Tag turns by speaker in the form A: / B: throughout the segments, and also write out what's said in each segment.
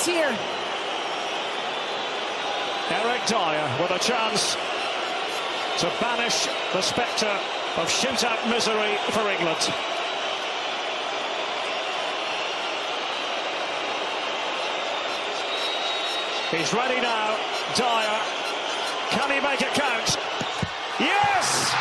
A: chance here.
B: Eric Dyer with a chance to banish the spectre of shootout misery for England. He's ready now, Dyer. Can he make it count? Yes!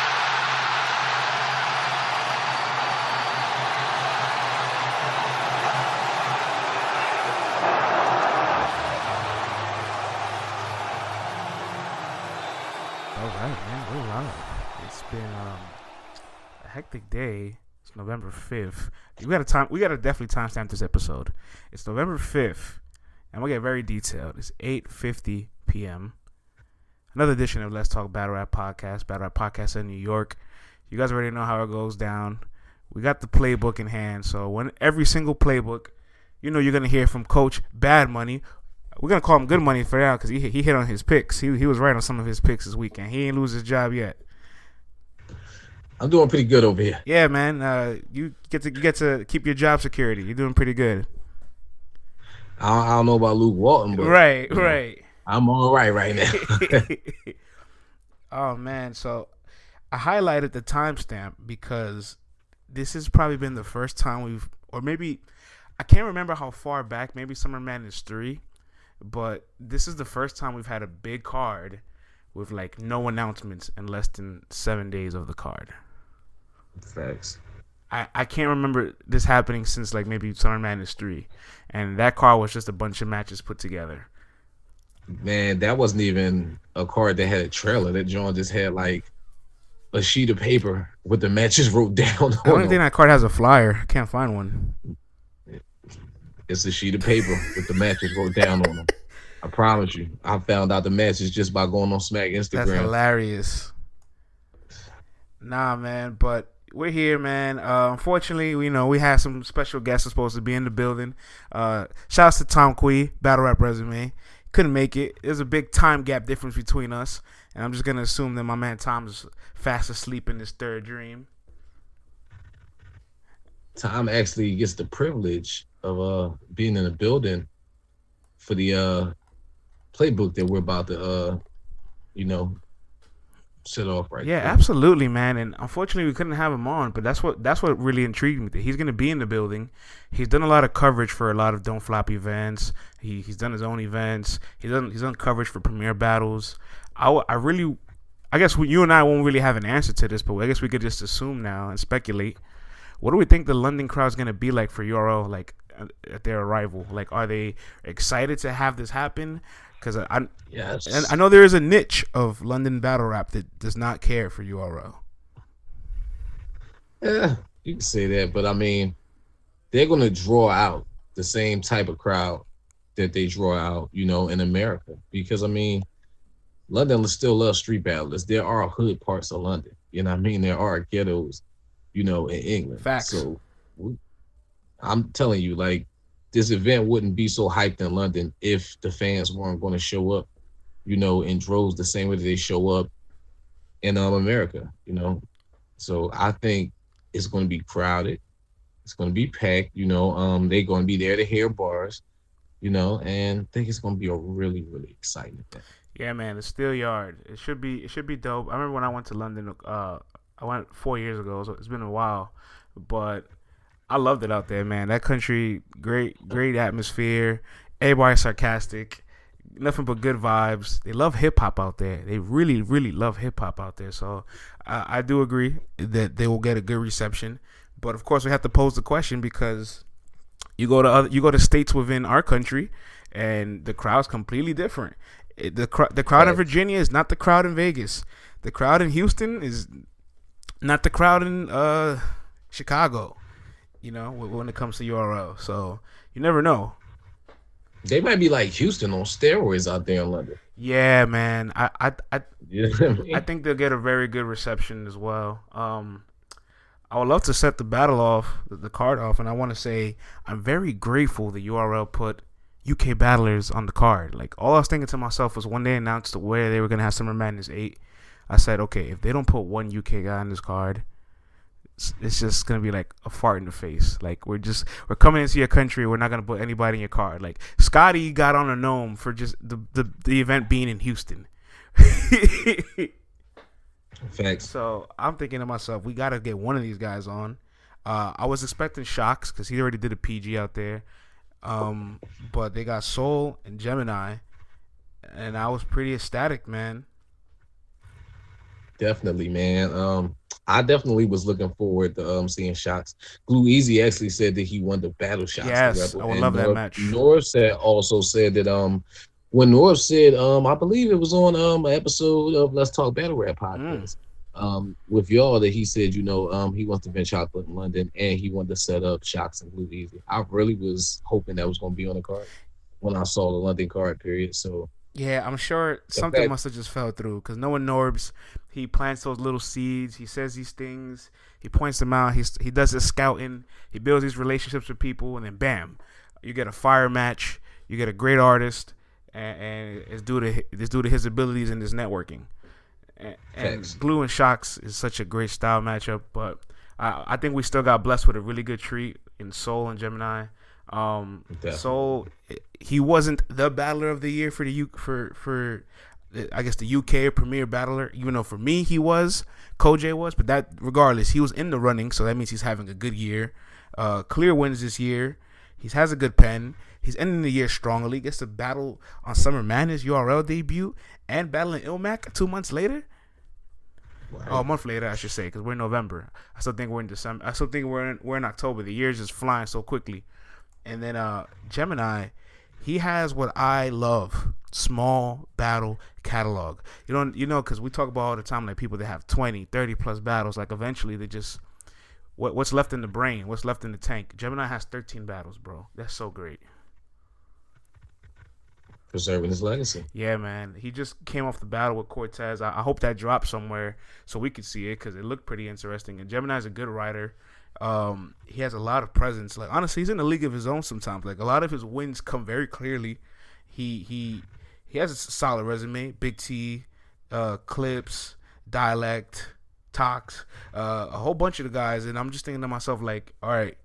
C: All right, man, we're live. It's been a hectic day. It's November 5th. We gotta definitely timestamp this episode. It's November 5th, and we'll get very detailed. It's 8:50 p.m. Another edition of Let's Talk Battle Rap Podcast in New York. You guys already know how it goes down. We got the playbook in hand, so when every single playbook, you know you're gonna hear from Coach Bad Money. We're gonna call him Good Money for now because he hit on his picks. He was right on some of his picks this weekend. He ain't lose his job yet.
D: I'm doing pretty good over here.
C: Yeah, man. You get to keep your job security. You're doing pretty good.
D: I don't know about Luke Walton, but
C: Right.
D: I'm all right now.
C: Oh man, so I highlighted the timestamp because this has probably been the first time or maybe I can't remember how far back. Maybe Summer Madness 3. But this is the first time we've had a big card with like no announcements in less than 7 days of the card.
D: Facts.
C: I can't remember this happening since like maybe Summer Madness 3. And that card was just a bunch of matches put together.
D: Man, that wasn't even a card that had a trailer. That John just had like a sheet of paper with the matches wrote down.
C: I don't think that card has a flyer. I can't find one.
D: It's a sheet of paper with the matches wrote down on them. I promise you. I found out the matches just by going on Smack Instagram.
C: That's hilarious. Nah, man, but we're here, man. Unfortunately, we had some special guests supposed to be in the building. Shouts to Tom Quee, Battle Rap Resume. Couldn't make it. There's a big time gap difference between us, and I'm just going to assume that my man Tom's fast asleep in his third dream.
D: Tom actually gets the privilege of being in the building for the playbook that we're about to set off right.
C: Yeah,
D: there.
C: absolutely, man. And unfortunately we couldn't have him on, but that's what really intrigued me. He's gonna be in the building. He's done a lot of coverage for a lot of Don't Flop events. He's done his own events. He's done coverage for premier battles. I guess you and I won't really have an answer to this, but I guess we could just assume now and speculate. What do we think the London crowd's gonna be like for URL, like at their arrival? Like, are they excited to have this happen? Because I know there is a niche of London battle rap that does not care for URL.
D: Yeah, you can say that, but I mean, they're gonna draw out the same type of crowd that they draw out, in America. Because I mean, London still loves street battlers. There are hood parts of London. You know what I mean? There are ghettos, in England.
C: Facts.
D: So I'm telling you, like, this event wouldn't be so hyped in London if the fans weren't going to show up, in droves the same way that they show up in America, So I think it's going to be crowded. It's going to be packed, they're going to be there to hear bars, and I think it's going to be a really, really exciting event.
C: Yeah, man, the Steel Yard. It should be dope. I remember when I went to London, I went 4 years ago, so it's been a while, but I loved it out there, man. That country, great atmosphere. Everybody sarcastic. Nothing but good vibes. They love hip-hop out there. They really, really love hip-hop out there. So I do agree that they will get a good reception. But, of course, we have to pose the question because you go to states within our country, and the crowd's completely different. The crowd in Virginia is not the crowd in Vegas. The crowd in Houston is not the crowd in Chicago. When it comes to URL. So you never know.
D: They might be like Houston on steroids out there in London.
C: Yeah, man. I
D: think
C: they'll get a very good reception as well. I would love to set the battle off, the card off, and I want to say I'm very grateful the URL put UK battlers on the card. Like, all I was thinking to myself was when they announced where they were gonna have Summer Madness 8, I said, okay, if they don't put one UK guy on this card, it's just gonna be like a fart in the face. Like we're coming into your country. We're not gonna put anybody in your car. Like Scotty got on a gnome for just the event being in Houston.
D: Facts.
C: So I'm thinking to myself, we gotta get one of these guys on. I was expecting Shocks because he already did a PG out there, but they got Soul and Gemini, and I was pretty ecstatic, man.
D: Definitely, man. I definitely was looking forward to seeing Shots. Glue Easy actually said that he wanted to battle Shots.
C: Yes,
D: Rebel.
C: I would
D: And
C: love that match.
D: Norv also said that when Norv said I believe it was on an episode of Let's Talk Battle Rap podcast with y'all that he said he wants to bench out in London and he wanted to set up Shocks and Glue Easy. I really was hoping that was going to be on the card when I saw the London card period. So.
C: Yeah, I'm sure something must have just fell through because knowing Norbs, he plants those little seeds. He says these things. He points them out. He does his scouting. He builds these relationships with people, and then bam, you get a fire match. You get a great artist, and it's due to his abilities and his networking. And Glue and Shocks is such a great style matchup, but I think we still got blessed with a really good treat in Soul and Gemini. Soul, he wasn't the battler of the year for I guess the UK premier battler, even though for me he was, Koj was, but that regardless, he was in the running, so that means he's having a good year. Clear wins this year. He has a good pen. He's ending the year strongly. Gets to battle on Summer Madness URL debut and battling Ilmac 2 months later. Right. Oh, a month later, I should say, because we're in November. I still think we're in December. I still think we're in October. The year's just flying so quickly. And then Gemini, he has what I love: small battle catalog. Because we talk about all the time like people that have 20, 30 plus battles. Like eventually they just what's left in the brain, what's left in the tank. Gemini has 13 battles, bro. That's so great.
D: Preserving his legacy.
C: Yeah, man. He just came off the battle with Cortez. I hope that drops somewhere so we could see it because it looked pretty interesting. And Gemini's a good writer. He has a lot of presence. Like honestly, he's in a league of his own sometimes. Like a lot of his wins come very clearly. He has a solid resume. Big T, Clips, Dialect, Tox, a whole bunch of the guys. And I'm just thinking to myself, like, all right,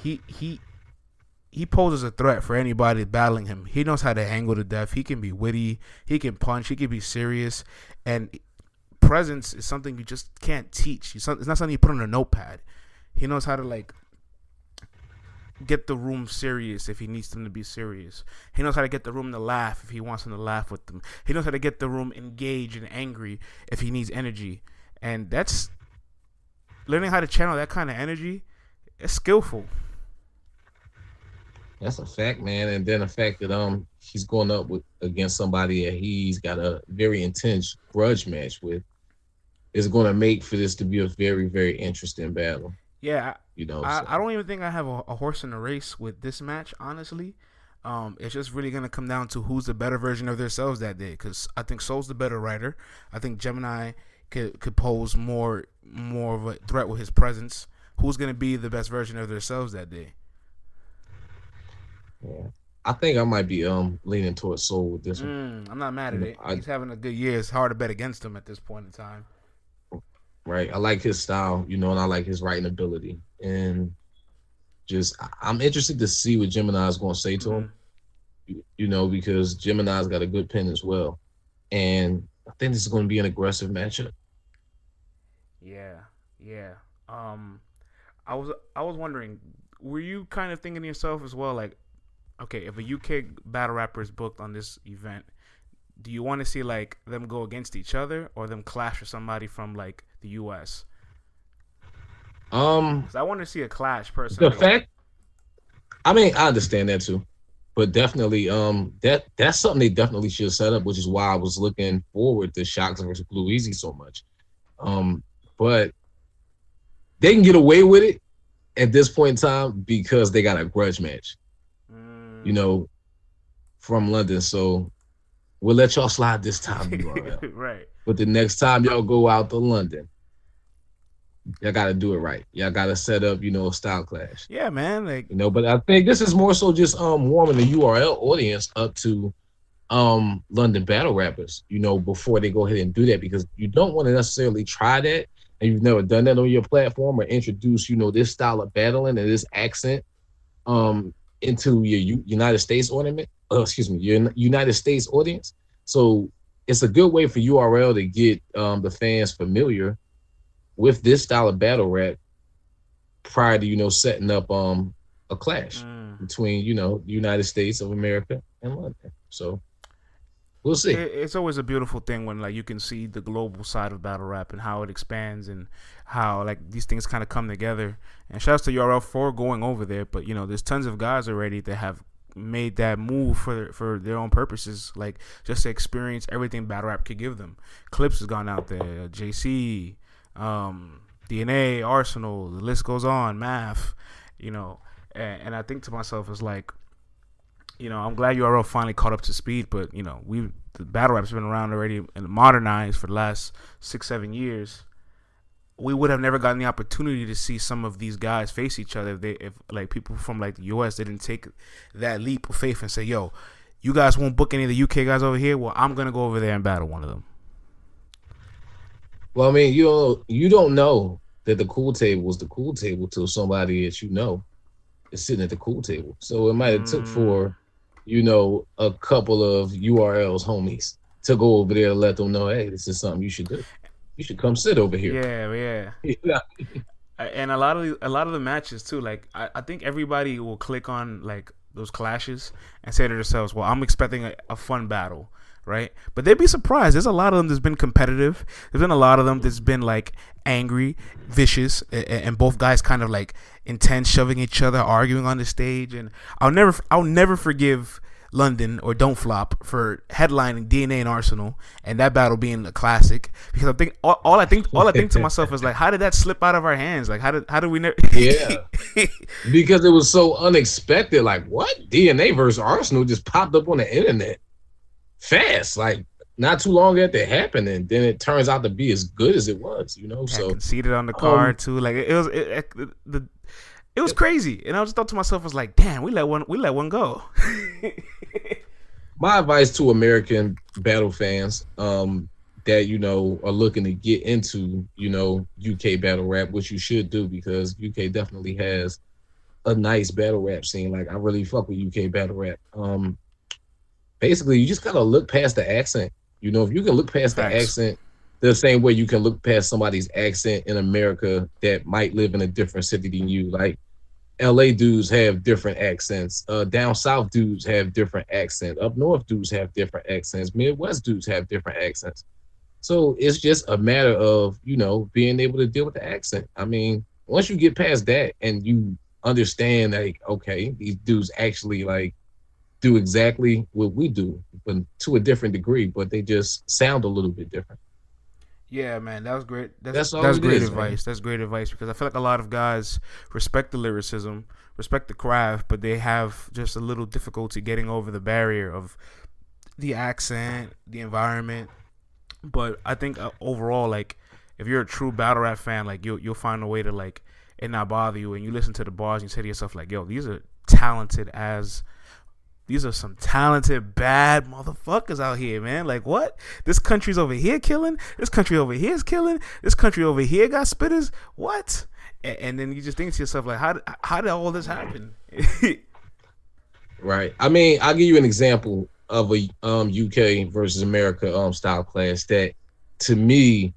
C: he poses a threat for anybody battling him. He knows how to angle to death. He can be witty. He can punch. He can be serious. And presence is something you just can't teach. It's not something you put on a notepad. He knows how to like get the room serious if he needs them to be serious. He knows how to get the room to laugh if he wants them to laugh with them. He knows how to get the room engaged and angry if he needs energy. And that's learning how to channel that kind of energy. It's skillful.
D: That's a fact, man. And then the fact that he's going up against somebody that he's got a very intense grudge match with is going to make for this to be a very, very interesting battle.
C: Yeah, I don't even think I have a horse in the race with this match, honestly. It's just really going to come down to who's the better version of themselves that day, because I think Soul's the better writer. I think Gemini could pose more of a threat with his presence. Who's going to be the best version of themselves that day?
D: Yeah. I think I might be leaning towards Soul with this one.
C: I'm not mad at it. He's having a good year. It's hard to bet against him at this point in time.
D: Right. I like his style, and I like his writing ability. And just I'm interested to see what Gemini is going to say to him, because Gemini's got a good pen as well. And I think this is going to be an aggressive matchup.
C: Yeah. I was wondering, were you kind of thinking to yourself as well, like, okay, if a UK battle rapper is booked on this event, do you want to see like them go against each other or them clash with somebody from like the US? 'Cause I want to see a clash personally.
D: I understand that too, but definitely that's something they definitely should set up, which is why I was looking forward to Shocks versus Blue Easy so much. But they can get away with it at this point in time because they got a grudge match. From London. So we'll let y'all slide this time, URL.
C: Right.
D: But the next time y'all go out to London, y'all got to do it right. Y'all got to set up, a style clash.
C: Yeah, man.
D: But I think this is more so just warming the URL audience up to London battle rappers, before they go ahead and do that, because you don't want to necessarily try that and you've never done that on your platform or introduced, this style of battling and this accent into your United States ornament, your United States audience. So it's a good way for URL to get the fans familiar with this style of battle rap prior to setting up a clash between the United States of America and London. So we'll see.
C: It's always a beautiful thing when like you can see the global side of battle rap and how it expands and how like these things kind of come together. And shouts to URL for going over there, but there's tons of guys already that have made that move for their own purposes, like just to experience everything battle rap could give them. Clips has gone out there, JC, DNA, Arsenal, the list goes on, Math, and I think to myself, it's like, I'm glad URL finally caught up to speed, but the battle rap's been around already and modernized for the last 6-7 years. We would have never gotten the opportunity to see some of these guys face each other if like people from like the US didn't take that leap of faith and say, yo, you guys won't book any of the UK guys over here, well, I'm gonna go over there and battle one of them.
D: Well, I mean, you don't know that the cool table was the cool table till somebody that is sitting at the cool table. So it might have took for a couple of URL's homies to go over there and let them know, hey, this is something you should do. You should come sit over here.
C: Yeah. And a lot of the matches too. Like I think everybody will click on like those clashes and say to themselves, "Well, I'm expecting a fun battle." Right, but they'd be surprised. There's a lot of them that's been competitive. There's been a lot of them that's been like angry, vicious, and both guys kind of like intense, shoving each other, arguing on the stage. And I'll never forgive London or Don't Flop for headlining DNA and Arsenal and that battle being a classic, because I think all I think to myself is like, how did that slip out of our hands? Like how did we never?
D: Yeah, because it was so unexpected. Like what? DNA versus Arsenal just popped up on the internet fast, like not too long after it happened, and then it turns out to be as good as it was. So
C: conceded on the card too. Like it was crazy, and I just thought to myself, I was like, damn, we let one go.
D: My advice to American battle fans that are looking to get into UK battle rap, which you should do, because UK definitely has a nice battle rap scene. Like I really fuck with UK battle rap. Basically, you just gotta look past the accent. If you can look past the accent the same way you can look past somebody's accent in America that might live in a different city than you. Like LA dudes have different accents. Down south dudes have different accents. Up north dudes have different accents. Midwest dudes have different accents. So it's just a matter of, being able to deal with the accent. I mean, once you get past that and you understand, like, okay, these dudes actually like do exactly what we do, but to a different degree, but they just sound a little bit different.
C: Yeah, man, that was great.
D: That's
C: great advice. Man. That's great advice, because I feel like a lot of guys respect the lyricism, respect the craft, but they have just a little difficulty getting over the barrier of the accent, the environment. But I think overall, like, if you're a true battle rap fan, like you'll find a way to like it not bother you, and you listen to the bars and you say to yourself like, yo, these are some talented bad motherfuckers out here, man. Like what? This country's over here killing. This country over here is killing. This country over here got spitters. What? And then you just think to yourself like, how did all this happen?
D: Right. I mean, I'll give you an example of a UK versus America style clash that to me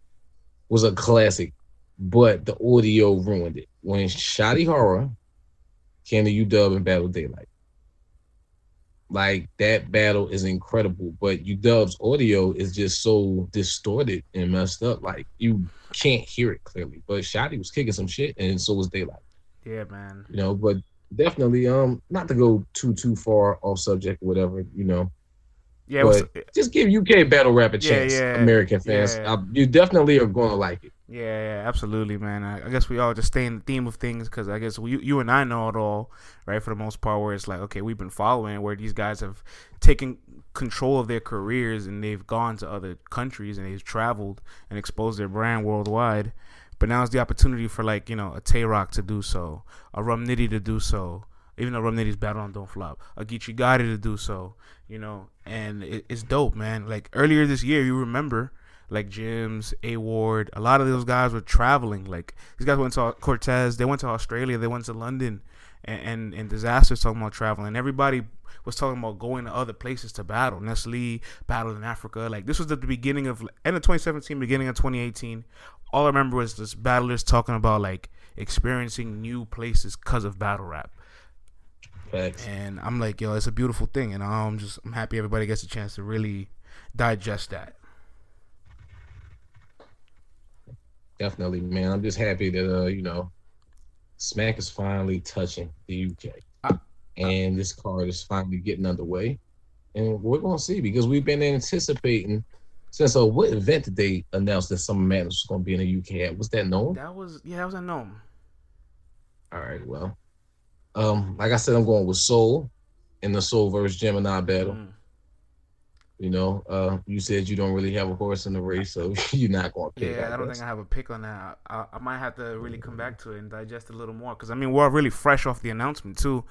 D: was a classic, but the audio ruined it. When Shotty Horror came to UW and Battle Daylight. Like that battle is incredible, but UW's audio is just so distorted and messed up. Like you can't hear it clearly. But Shotty was kicking some shit, and so was Daylight.
C: Yeah, man.
D: But definitely, not to go too far off subject or whatever,
C: Yeah,
D: but just give UK battle rap a chance, American fans.
C: Yeah.
D: You definitely are going to like it.
C: Yeah, absolutely, man. I guess we all just stay in the theme of things, because I guess you and I know it all, right, for the most part, where it's like, okay, we've been following where these guys have taken control of their careers and they've gone to other countries and they've traveled and exposed their brand worldwide. But now it's the opportunity for, like, a Tay-Rock to do so, a Rum Nitty to do so, even though Rum Nitty's battle on Don't Flop, a Geechee Gotti to do so, and it's dope, man. Like earlier this year, you remember, like Jims, A Ward. A lot of those guys were traveling. Like these guys went to Cortez. They went to Australia. They went to London. And Disaster's talking about traveling. Everybody was talking about going to other places to battle. Nestle battled in Africa. Like this was at the beginning of end of 2017, beginning of 2018. All I remember was this battlers talking about like experiencing new places because of battle rap.
D: Facts.
C: And I'm like, yo, it's a beautiful thing, and I'm happy everybody gets a chance to really digest that.
D: Definitely, man. I'm just happy that Smack is finally touching the UK, and this card is finally getting underway, and we're gonna see because we've been anticipating since. What event did they announce that Summer Madness was gonna be in the UK at? Was that known?
C: That was a gnome.
D: All right, well, like I said, I'm going with Soul in the Soul versus Gemini battle. You said you don't really have a horse in the race, so you're not going to pick.
C: Yeah, I don't think I have a pick on that. I might have to really come back to it and digest a little more because we're really fresh off the announcement too.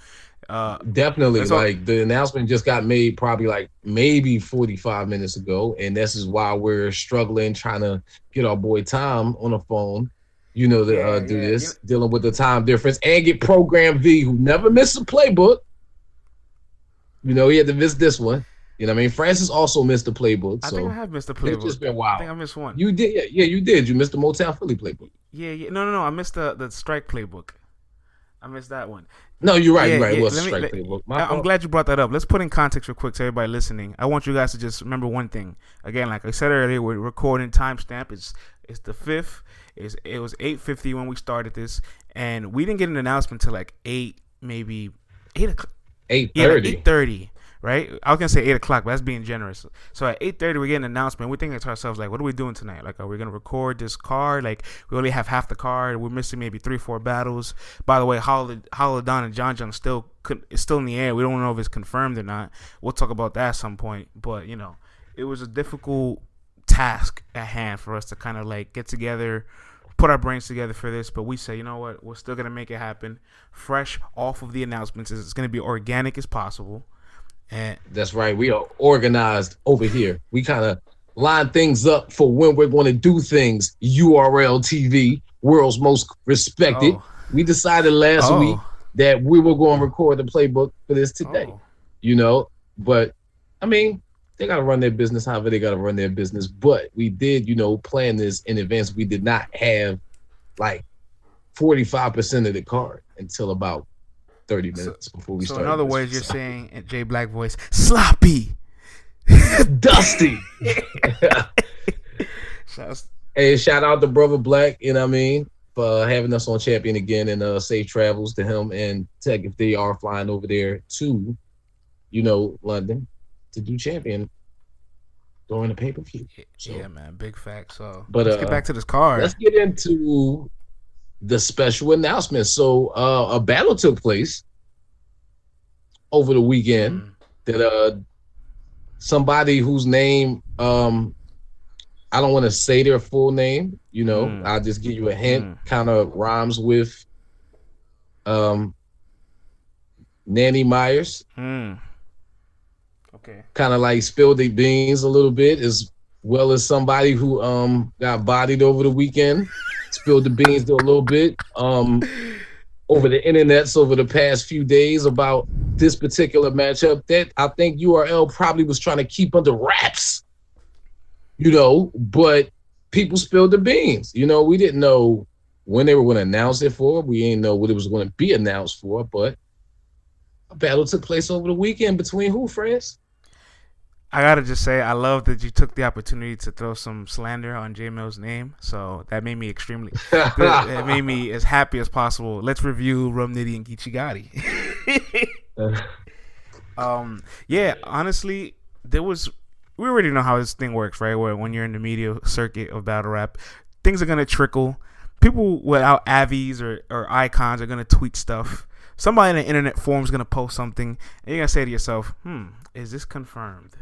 D: Definitely, the announcement just got made probably like maybe 45 minutes ago, and this is why we're struggling trying to get our boy Tom on the phone. Do this, dealing with the time difference, and get Program V, who never missed a playbook. He had to miss this one. Francis also missed the playbook.
C: I think I have missed the playbook.
D: It's just been wild.
C: I think I missed one.
D: You did, yeah, you did. You missed the Motown Philly playbook.
C: Yeah. No. I missed the strike playbook. I missed that one.
D: No, you're right. You're right. It was a strike playbook.
C: I'm glad you brought that up. Let's put in context real quick to everybody listening. I want you guys to just remember one thing. Again, like I said earlier, we're recording timestamp. It's the 5th. It was 8:50 when we started this, and we didn't get an announcement till like 8, maybe 8 o'clock.
D: 8:30.
C: Yeah, like 8:30. Right? I was gonna say 8 o'clock, but that's being generous. So at 8:30, we get an announcement. We're thinking to ourselves, like, what are we doing tonight? Like, are we gonna record this card? Like, we only have half the card. We're missing maybe 3-4 battles. By the way, Holodon and John is still in the air. We don't know if it's confirmed or not. We'll talk about that at some point. But it was a difficult task at hand for us to kind of like get together, put our brains together for this. But we say, you know what? We're still gonna make it happen. Fresh off of the announcements, it's gonna be organic as possible. And
D: that's right. We are organized over here. We kind of line things up for when we're going to do things. URL TV, world's most respected. We decided last week that we were going to record the playbook for this today. But they got to run their business however they got to run their business. But we did, plan this in advance. We did not have like 45% of the card until about 30 minutes before we started.
C: So in other words, you're saying in J Black voice, sloppy,
D: dusty. Hey, shout out to Brother Black, for having us on Champion again, and safe travels to him and Tech if they are flying over there to, London to do Champion during the pay-per-view. So,
C: yeah, man, big fact. So
D: let's
C: get back to this card.
D: Let's get into the special announcement. So a battle took place over the weekend that somebody whose name I don't want to say their full name, I'll just give you a hint, kind of rhymes with Nanny Myers.
C: Okay.
D: Kind of like spilled the beans a little bit, as well as somebody who got bodied over the weekend. Spilled the beans a little bit over the internets over the past few days about this particular matchup that I think URL probably was trying to keep under wraps, but people spilled the beans. We didn't know when they were going to announce it for. We didn't know what it was going to be announced for, but a battle took place over the weekend between who, friends?
C: I gotta just say, I love that you took the opportunity to throw some slander on J Mill's name. So that made me it made me as happy as possible. Let's review Rum Nitty and Geechee Gotti. Yeah, honestly, we already know how this thing works, right? Where when you're in the media circuit of battle rap, things are gonna trickle. People without avies or icons are gonna tweet stuff. Somebody in the internet forum is gonna post something, and you're gonna say to yourself, is this confirmed?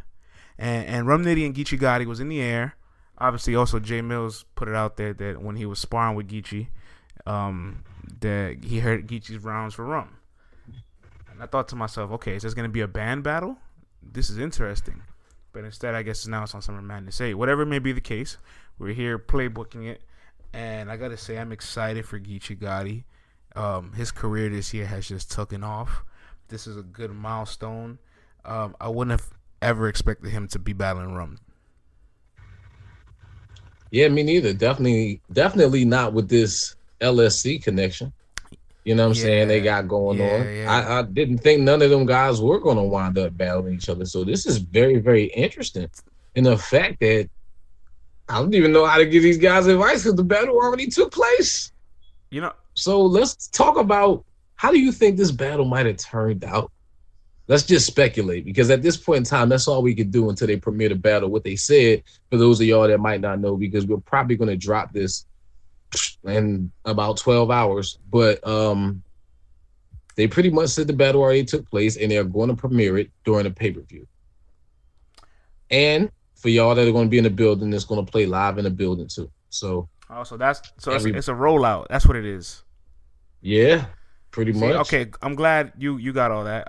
C: And Rum Nitty and Geechee Gotti was in the air. Obviously, also Jay Mills put it out there that when he was sparring with Geechee, that he heard Geechee's rounds for Rum. And I thought to myself, okay, is this going to be a band battle? This is interesting. But instead, I guess now it's on Summer Madness. Hey, whatever may be the case, we're here playbooking it. And I got to say, I'm excited for Geechee Gotti. His career this year has just taken off. This is a good milestone. I wouldn't have ever expected him to be battling Rum.
D: Yeah, me neither. Definitely not with this LSC connection. You know what I'm saying? They got going on. Yeah. I didn't think none of them guys were going to wind up battling each other. So this is very, very interesting. And the fact that I don't even know how to give these guys advice because the battle already took place.
C: You know.
D: So let's talk about how do you think this battle might have turned out? Let's just speculate because at this point in time, that's all we could do until they premiere the battle. What they said, for those of y'all that might not know, because we're probably going to drop this in about 12 hours. But they pretty much said the battle already took place and they're going to premiere it during a pay-per-view. And for y'all that are going to be in the building, it's going to play live in the building too. So
C: it's a rollout. That's what it is.
D: Yeah, pretty much.
C: Okay, I'm glad you got all that.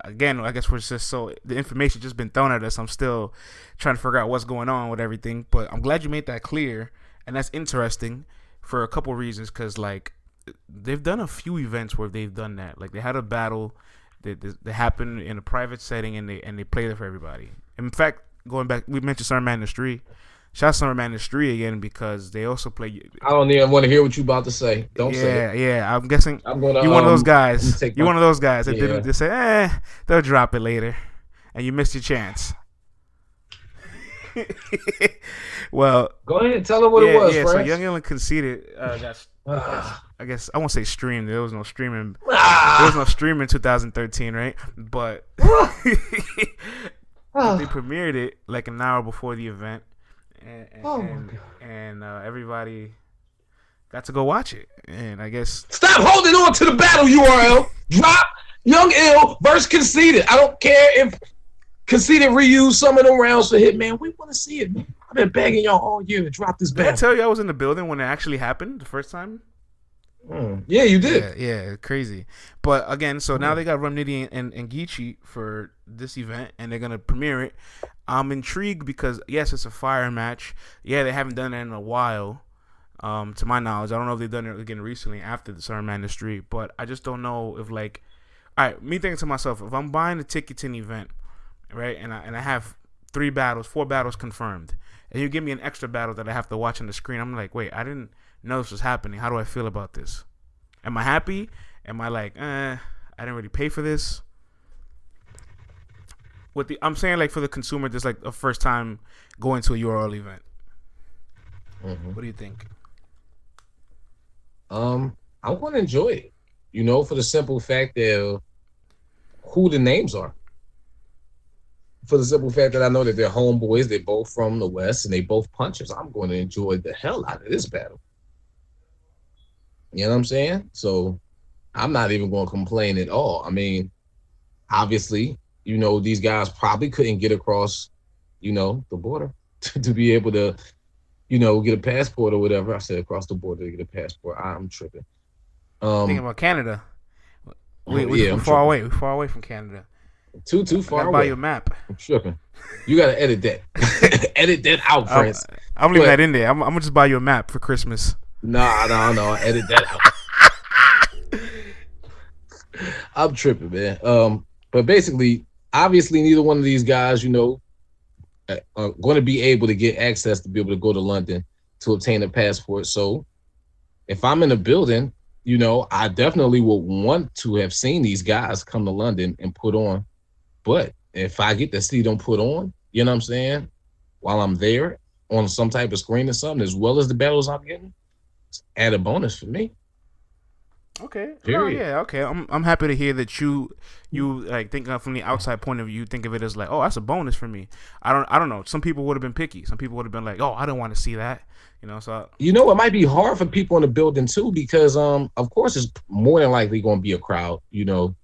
C: Again, I guess we're just the information just been thrown at us. I'm still trying to figure out what's going on with everything, but I'm glad you made that clear, and that's interesting for a couple reasons. Because like they've done a few events where they've done that. Like they had a battle that happened in a private setting, and they played it for everybody. In fact, going back, we mentioned Summer Madness 3. Shout out Summer Madness 3 again because they also play.
D: I don't even want to hear what you about to say. Don't say it.
C: Yeah. I'm guessing you're one of those guys. You're one of those guys that didn't just say, they'll drop it later, and you missed your chance. Well,
D: go ahead and tell them what it was.
C: So Young Ellen conceded. I guess I won't say streamed. There was no streaming. There was no streaming in 2013, right? But they premiered it like an hour before the event. And everybody got to go watch it, and I guess
D: stop holding on to the battle URL. Drop Young Ill versus Conceited. I don't care if Conceited reused some of them rounds for Hitman. We want to see it, man. I've been begging y'all all year to drop this battle.
C: Did I tell you I was in the building when it actually happened the first time?
D: Yeah, you did.
C: Yeah, crazy. But again, so now they got Rum Nitty and Geechee for this event, and they're gonna premiere it. I'm intrigued because yes, it's a fire match. Yeah, they haven't done it in a while, to my knowledge. I don't know if they've done it again recently after the Summer Madness 3, but I just don't know if like, all right, me thinking to myself, if I'm buying a ticket to an event, right, and I have 4 battles confirmed, and you give me an extra battle that I have to watch on the screen, I'm like, wait, I didn't know this was happening. How do I feel about this? Am I happy? Am I like, I didn't really pay for this? I'm saying like for the consumer, just like a first time going to a URL event. What do you think?
D: I'm going to enjoy it. You know, for the simple fact that who the names are. For the simple fact that I know that they're homeboys, they're both from the West, and they both punchers. I'm going to enjoy the hell out of this battle. You know what I'm saying? So I'm not even going to complain at all. I mean, obviously, you know, these guys probably couldn't get across, you know, the border to be able to, you know, get a passport or whatever. I said across the border to get a passport. I'm tripping.
C: Thinking about Canada. We're far away. We're far away from Canada.
D: Too far away.
C: Buy you a map.
D: I'm tripping. You got to edit that. Edit that out, Prince.
C: I'm leaving that in there. I'm going to just buy you a map for Christmas.
D: No. Edit that out. I'm tripping, man. But basically, obviously, neither one of these guys, you know, are going to be able to get access to be able to go to London to obtain a passport. So if I'm in a building, you know, I definitely would want to have seen these guys come to London and put on. But if I get to see them put on, you know what I'm saying, while I'm there on some type of screen or something, as well as the battles I'm getting, it's added bonus for me.
C: Okay. Oh, yeah. Okay. I'm happy to hear that you like think from the outside point of view, you think of it as like, oh, that's a bonus for me. I don't know. Some people would have been picky. Some people would have been like, oh, I don't want to see that. You know. So
D: you know, it might be hard for people in the building too because of course, it's more than likely going to be a crowd. You know,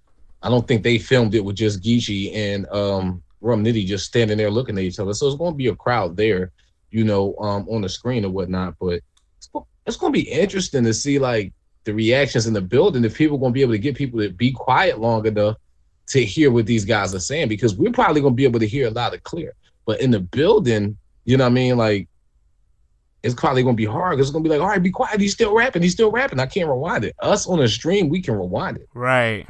D: I don't think they filmed it with just Geechee and Rum Nitty just standing there looking at each other. So it's going to be a crowd there, you know, on the screen or whatnot. But it's going to be interesting to see like the reactions in the building, if people are going to be able to get people to be quiet long enough to hear what these guys are saying, because we're probably gonna be able to hear loud and clear. But in the building, you know what I mean? Like, it's probably gonna be hard. It's gonna be like, all right, be quiet. He's still rapping. He's still rapping. I can't rewind it. Us on the stream, we can rewind it.
C: Right.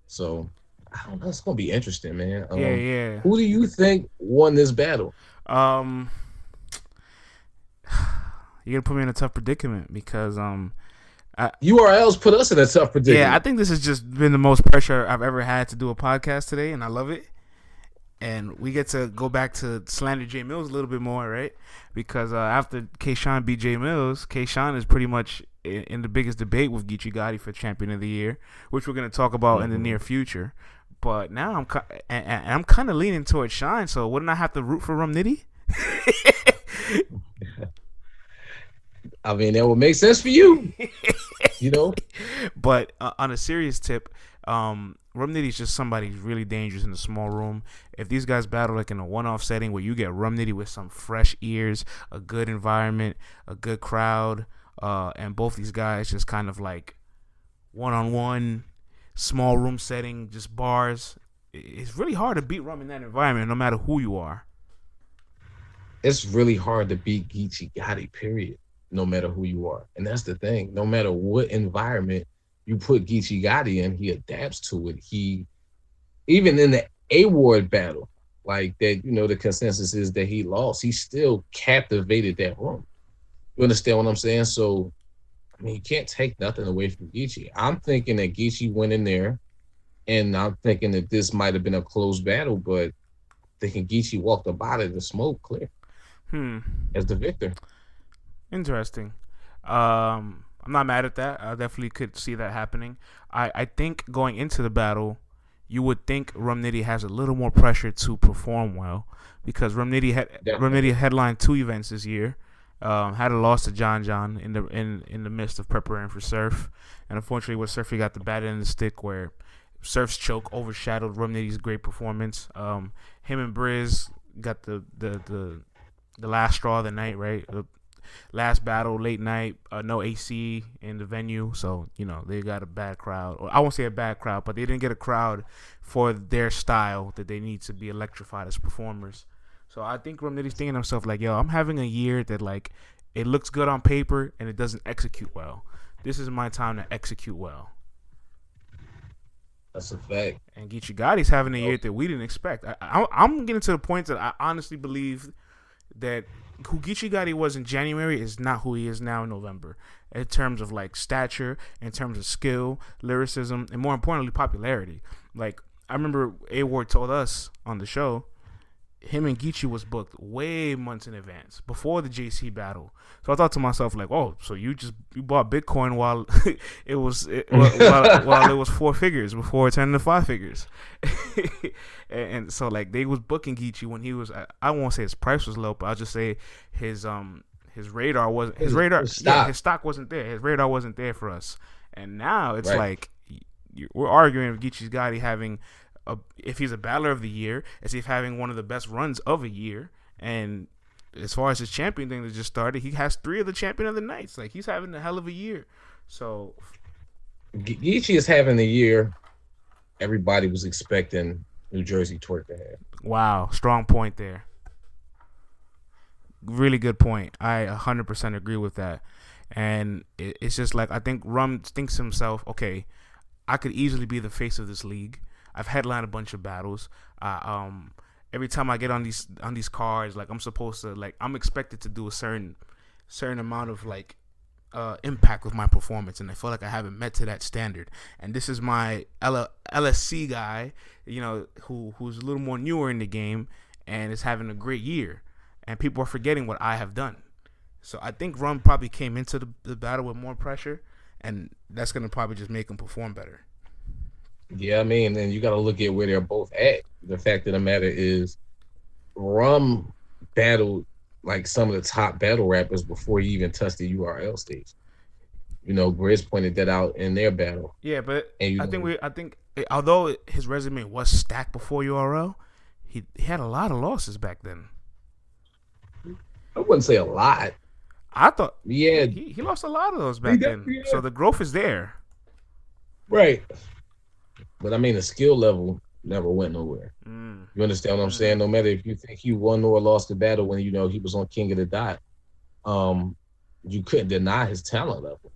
D: So I don't know. It's gonna be interesting, man.
C: Yeah.
D: Who do you think won this battle?
C: You're gonna put me in a tough predicament because
D: URLs put us in a tough predicament.
C: Yeah, I think this has just been the most pressure I've ever had to do a podcast today, and I love it. And we get to go back to slander Jay Mills a little bit more, right? Because after K-Shine beat Jay Mills, K-Shine is pretty much in the biggest debate with Geechee Gotti for Champion of the Year, which we're going to talk about in the near future. But now I'm kind of leaning towards Shine, so wouldn't I have to root for Rum Nitty?
D: I mean, that would make sense for you, you know?
C: But on a serious tip, Rum Nitty is just somebody who's really dangerous in a small room. If these guys battle like in a one-off setting where you get Rum Nitty with some fresh ears, a good environment, a good crowd, and both these guys just kind of like one-on-one, small room setting, just bars, it's really hard to beat Rum in that environment no matter who you are.
D: It's really hard to beat Geechee Gotti, period, no matter who you are. And that's the thing. No matter what environment you put Geechee Gotti in, he adapts to it. He, even in the award battle, like that, you know, the consensus is that he lost. He still captivated that room. You understand what I'm saying? So, I mean, you can't take nothing away from Geechee. I'm thinking that Geechee went in there, and I'm thinking that this might have been a close battle, but thinking Geechee walked up out of the smoke clear as the victor.
C: Interesting. I'm not mad at that. I definitely could see that happening. I think going into the battle, you would think Rum Nitty has a little more pressure to perform well because Rum Nitty headlined 2 events this year. Had a loss to John in the midst of preparing for Surf, and unfortunately, with Surf, he got the bad end of the stick where Surf's choke overshadowed Rum Nitty's great performance. Him and Briz got the last straw of the night, right? Last battle, late night, no AC in the venue, so you know they got a bad crowd. Or I won't say a bad crowd, but they didn't get a crowd for their style that they need to be electrified as performers. So I think Rum Nitty's thinking to himself like, yo, I'm having a year that like it looks good on paper and it doesn't execute well. This is my time to execute well.
D: That's a fact.
C: And Geechee Gotti's having a year that we didn't expect. I'm getting to the point that I honestly believe that who Geechee Gotti was in January is not who he is now in November. In terms of like stature, in terms of skill, lyricism, and more importantly, popularity. Like I remember A Ward told us on the show, him and Geechee was booked way months in advance before the JC battle. So I thought to myself like, oh, so you bought Bitcoin while while it was 4 figures before it turned into 5 figures. and so like they was booking Geechee when he was, I won't say his price was low, but I'll just say his radar wasn't his stock wasn't there. His radar wasn't there for us. And now it's like we're arguing if Geechee's Gotti having if he's a battler of the year, as if having one of the best runs of a year. And as far as his champion thing that just started, he has 3 of the champion of the nights. Like he's having a hell of a year. So
D: Geechee is having the year everybody was expecting New Jersey Twerk to have.
C: Wow, strong point there. Really good point. I 100% agree with that. And it's just like I think Rum thinks to himself, okay, I could easily be the face of this league. I've headlined a bunch of battles. Every time I get on these cards, like I'm expected to do a certain amount of like impact with my performance, and I feel like I haven't met to that standard. And this is my LSC guy, you know, who's a little more newer in the game and is having a great year, and people are forgetting what I have done. So I think Rum probably came into the battle with more pressure, and that's gonna probably just make him perform better.
D: Yeah, I mean, and you got to look at where they're both at. The fact of the matter is, Rum battled like some of the top battle rappers before he even touched the URL stage. You know, Grizz pointed that out in their battle.
C: Yeah, but I think although his resume was stacked before URL, he had a lot of losses back then.
D: I wouldn't say a lot.
C: I thought
D: he
C: lost a lot of those back then. So the growth is there.
D: Right. But I mean, the skill level never went nowhere. You understand what I'm saying? No matter if you think he won or lost the battle when he was on King of the Dot, you couldn't deny his talent level.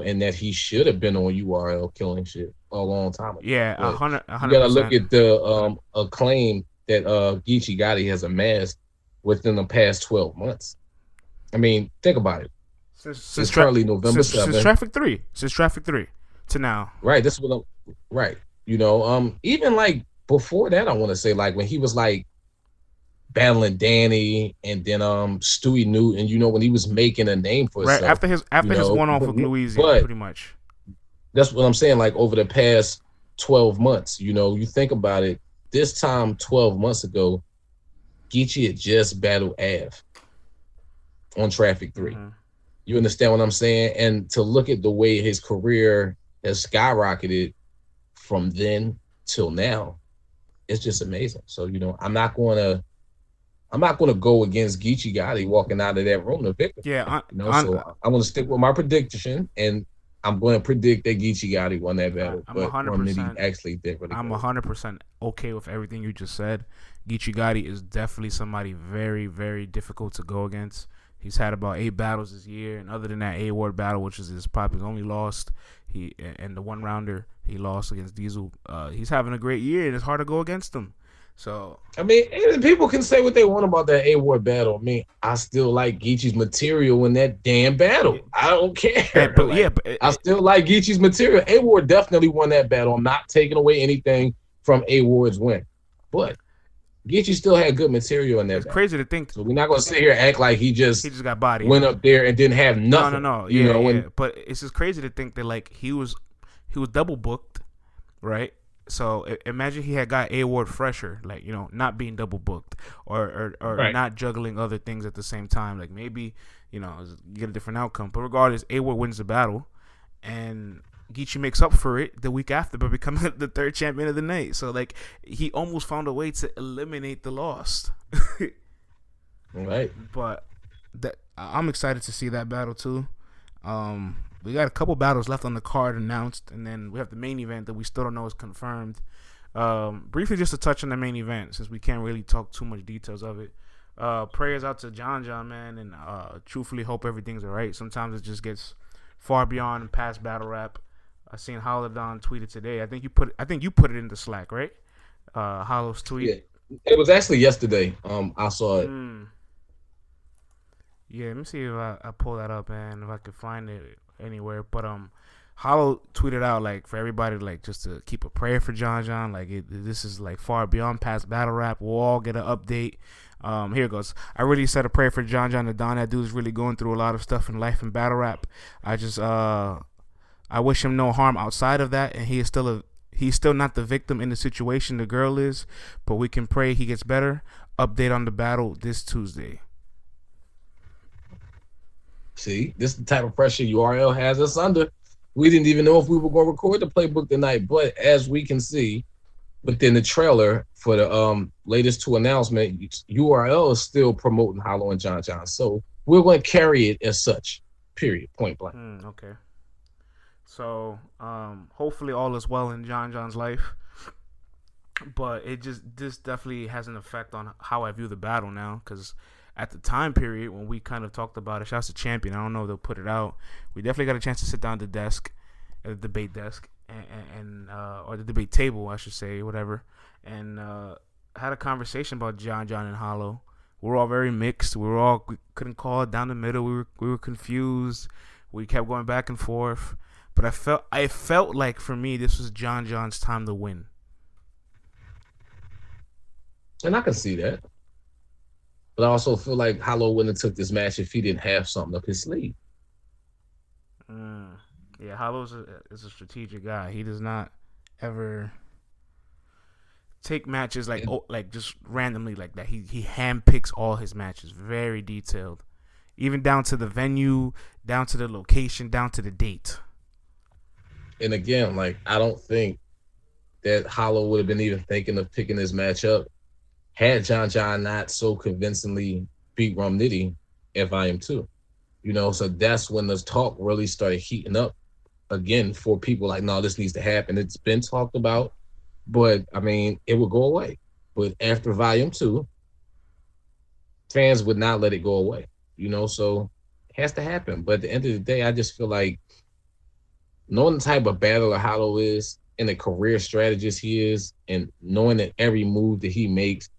D: And that he should have been on URL killing shit a long time ago.
C: Yeah,
D: But
C: 100%.
D: you gotta look at the acclaim that Geechee Gotti has amassed within the past 12 months. I mean, think about it. It's currently November 7th.
C: Since Traffic 3 to now.
D: Right. This is what I'm right. Even like before that, I want to say like when he was like battling Danny and then Stewie Newton, when he was making a name for himself.
C: Right after his one off with Louisiana, pretty much.
D: That's what I'm saying. Like over the past 12 months, you think about it. This time 12 months ago, Geechee had just battled Av on Traffic 3. Mm-hmm. You understand what I'm saying? And to look at the way his career has skyrocketed from then till now, it's just amazing. So, I'm not going to go against Geechee Gotti walking out of that room the victor.
C: Yeah,
D: so I'm going to stick with my prediction, and I'm going to predict that Geechee Gotti won that battle.
C: I'm 100%.
D: Actually did really
C: I'm 100% okay with everything you just said. Geechee Gotti is definitely somebody very, very difficult to go against. He's had about 8 battles this year, and other than that A-Ward battle, which is his only lost, and the one rounder he lost against Diesel, he's having a great year, and it's hard to go against him. So
D: I mean, people can say what they want about that A-Ward battle. I mean, I still like Geechee's material in that damn battle. I don't care. I still like Geechee's material. A-Ward definitely won that battle. I'm not taking away anything from A-Ward's win, but Geechee still had good material in that.
C: It's crazy to think.
D: So we're not gonna sit here and act like he just
C: got bodied.
D: Went up there and didn't have nothing.
C: No. Yeah. But it's just crazy to think that like he was double booked, right? So imagine he had got A-Ward fresher, like not being double booked or
D: right.
C: Not juggling other things at the same time. Like maybe get a different outcome. But regardless, A-Ward wins the battle, and Geechee makes up for it the week after by becoming the 3rd champion of the night. So like he almost found a way to eliminate the loss.
D: Right.
C: But I'm excited to see that battle too. We got a couple battles left on the card announced, and then we have the main event that we still don't know is confirmed. Briefly, just to touch on the main event, since we can't really talk too much details of it. Prayers out to John, man, and truthfully hope everything's all right. Sometimes it just gets far beyond past battle rap. I seen Holodon tweeted today. I think you put it in the Slack, right? Hollow's tweet.
D: Yeah, it was actually yesterday. I saw it.
C: Yeah, let me see if I pull that up, and if I can find it anywhere. But Hollow tweeted out like for everybody like just to keep a prayer for John. Like this is like far beyond past battle rap. We'll all get an update. Here it goes. I really said a prayer for John the Don. That dude's really going through a lot of stuff in life and battle rap. I wish him no harm outside of that, and he's still not the victim in the situation the girl is, but we can pray he gets better. Update on the battle this Tuesday.
D: See, this is the type of pressure URL has us under. We didn't even know if we were going to record the playbook tonight, but as we can see, within the trailer for the latest 2 announcements, URL is still promoting Hollow and John. So we're going to carry it as such, period, point blank.
C: Okay. So hopefully all is well in John's life. But this definitely has an effect on how I view the battle now, because at the time period when we kind of talked about it, shouts to Champion, I don't know if they'll put it out. We definitely got a chance to sit down at the desk, at the debate desk, and or the debate table, I should say, whatever, and had a conversation about John and Hollow. We were all very mixed. We couldn't call it down the middle. We were confused. We kept going back and forth. But I felt like for me this was John's time to win.
D: And I can see that. But I also feel like Hollow wouldn't have took this match if he didn't have something up his sleeve.
C: Yeah, Hollow is a strategic guy. He does not ever take matches like just randomly like that. He handpicks all his matches, very detailed, even down to the venue, down to the location, down to the date.
D: And again, like I don't think that Hollow would have been even thinking of picking this match up had John not so convincingly beat Rum Nitty at Volume 2. So that's when the talk really started heating up again for people like, no, this needs to happen. It's been talked about, but I mean, it would go away. But after volume 2, fans would not let it go away. So it has to happen. But at the end of the day, I just feel like knowing the type of battler Hollow is and the career strategist he is, and knowing that every move that he makes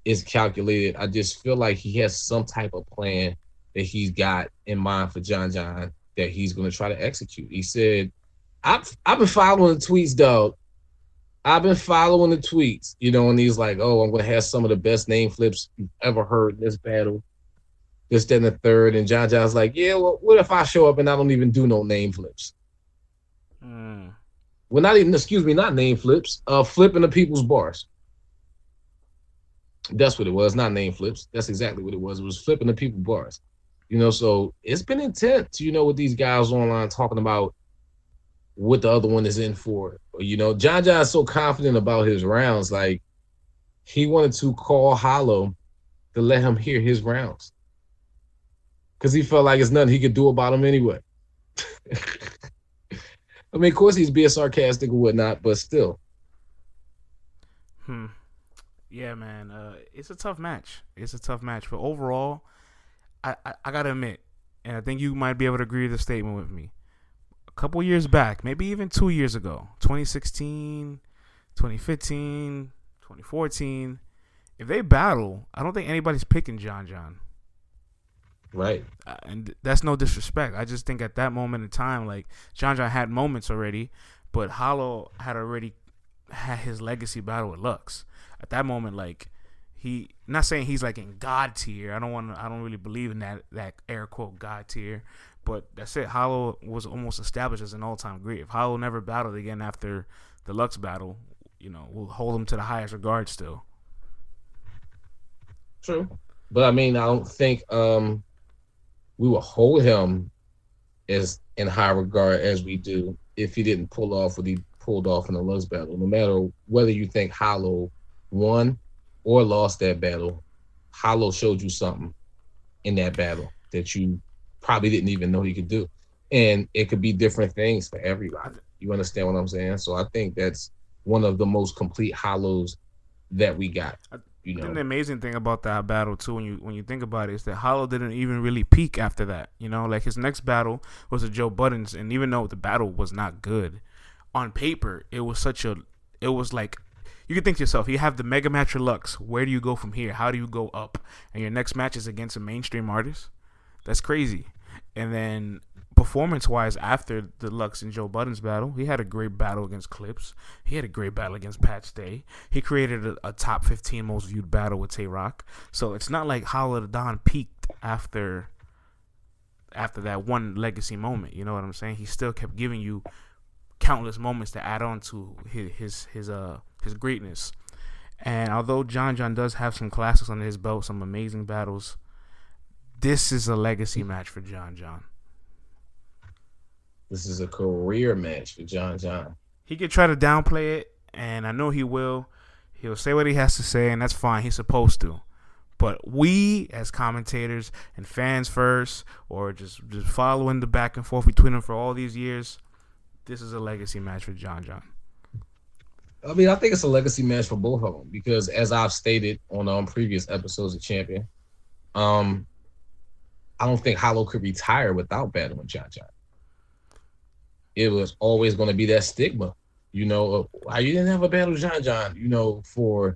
D: is calculated, I just feel like he has some type of plan that he's got in mind for John John that he's going to try to execute. He said, I've been following the tweets, dog. I've been following the tweets, and he's like, oh, I'm going to have some of the best name flips you've ever heard in this battle. This, then the third. And John John's like, yeah, well, what if I show up and I don't even do no name flips? Well, not name flips, flipping the people's bars. That's what it was, not name flips. That's exactly what it was. It was flipping the people's bars. So it's been intense, with these guys online talking about what the other one is in for. John John's so confident about his rounds, like he wanted to call Hollow to let him hear his rounds because he felt like there's nothing he could do about him anyway. I mean, of course he's being sarcastic or whatnot, but still.
C: Yeah, man. It's a tough match. But overall, I gotta admit, and I think you might be able to agree with the statement with me. A couple years back, maybe even 2 years ago, 2016, 2015, 2014, if they battle, I don't think anybody's picking John John.
D: Right.
C: And that's no disrespect. I just think at that moment in time, like, John John had moments already, but Hollow had already had his legacy battle with Lux. At that moment, like, he, not saying he's like in God tier. I don't really believe in that air quote God tier, but that's it. Hollow was almost established as an all-time great. If Hollow never battled again after the Lux battle, we'll hold him to the highest regard still.
D: True. But I mean, I don't think we will hold him as in high regard as we do if he didn't pull off what he pulled off in the Lux battle. No matter whether you think Hollow won or lost that battle, Hollow showed you something in that battle that you probably didn't even know he could do. And it could be different things for everybody. You understand what I'm saying? So I think that's one of the most complete Hollows that we got.
C: I think the amazing thing about that battle too, when you think about it, is that Hollow didn't even really peak after that. Like his next battle was a Joe Buttons, and even though the battle was not good on paper, it was like, you can think to yourself, you have the mega match for Lux. Where do you go from here? How do you go up? And your next match is against a mainstream artist. That's crazy. And then performance-wise, after the Lux and Joe Buttons battle, he had a great battle against Clips. He had a great battle against Pat Stay. He created a top 15 most viewed battle with Tay-Rock. So it's not like Hollow the Don peaked after that one legacy moment. You know what I'm saying? He still kept giving you countless moments to add on to his greatness. And although John John does have some classics under his belt, some amazing battles, this is a legacy match for John John.
D: This is a career match for John John.
C: He could try to downplay it, and I know he will. He'll say what he has to say, and that's fine. He's supposed to. But we, as commentators and fans first, or just following the back and forth between them for all these years, this is a legacy match for John John.
D: I mean, I think it's a legacy match for both of them because, as I've stated on previous episodes of Champion, I don't think Hollow could retire without battling John John. It was always going to be that stigma, why you didn't have a battle with John John, for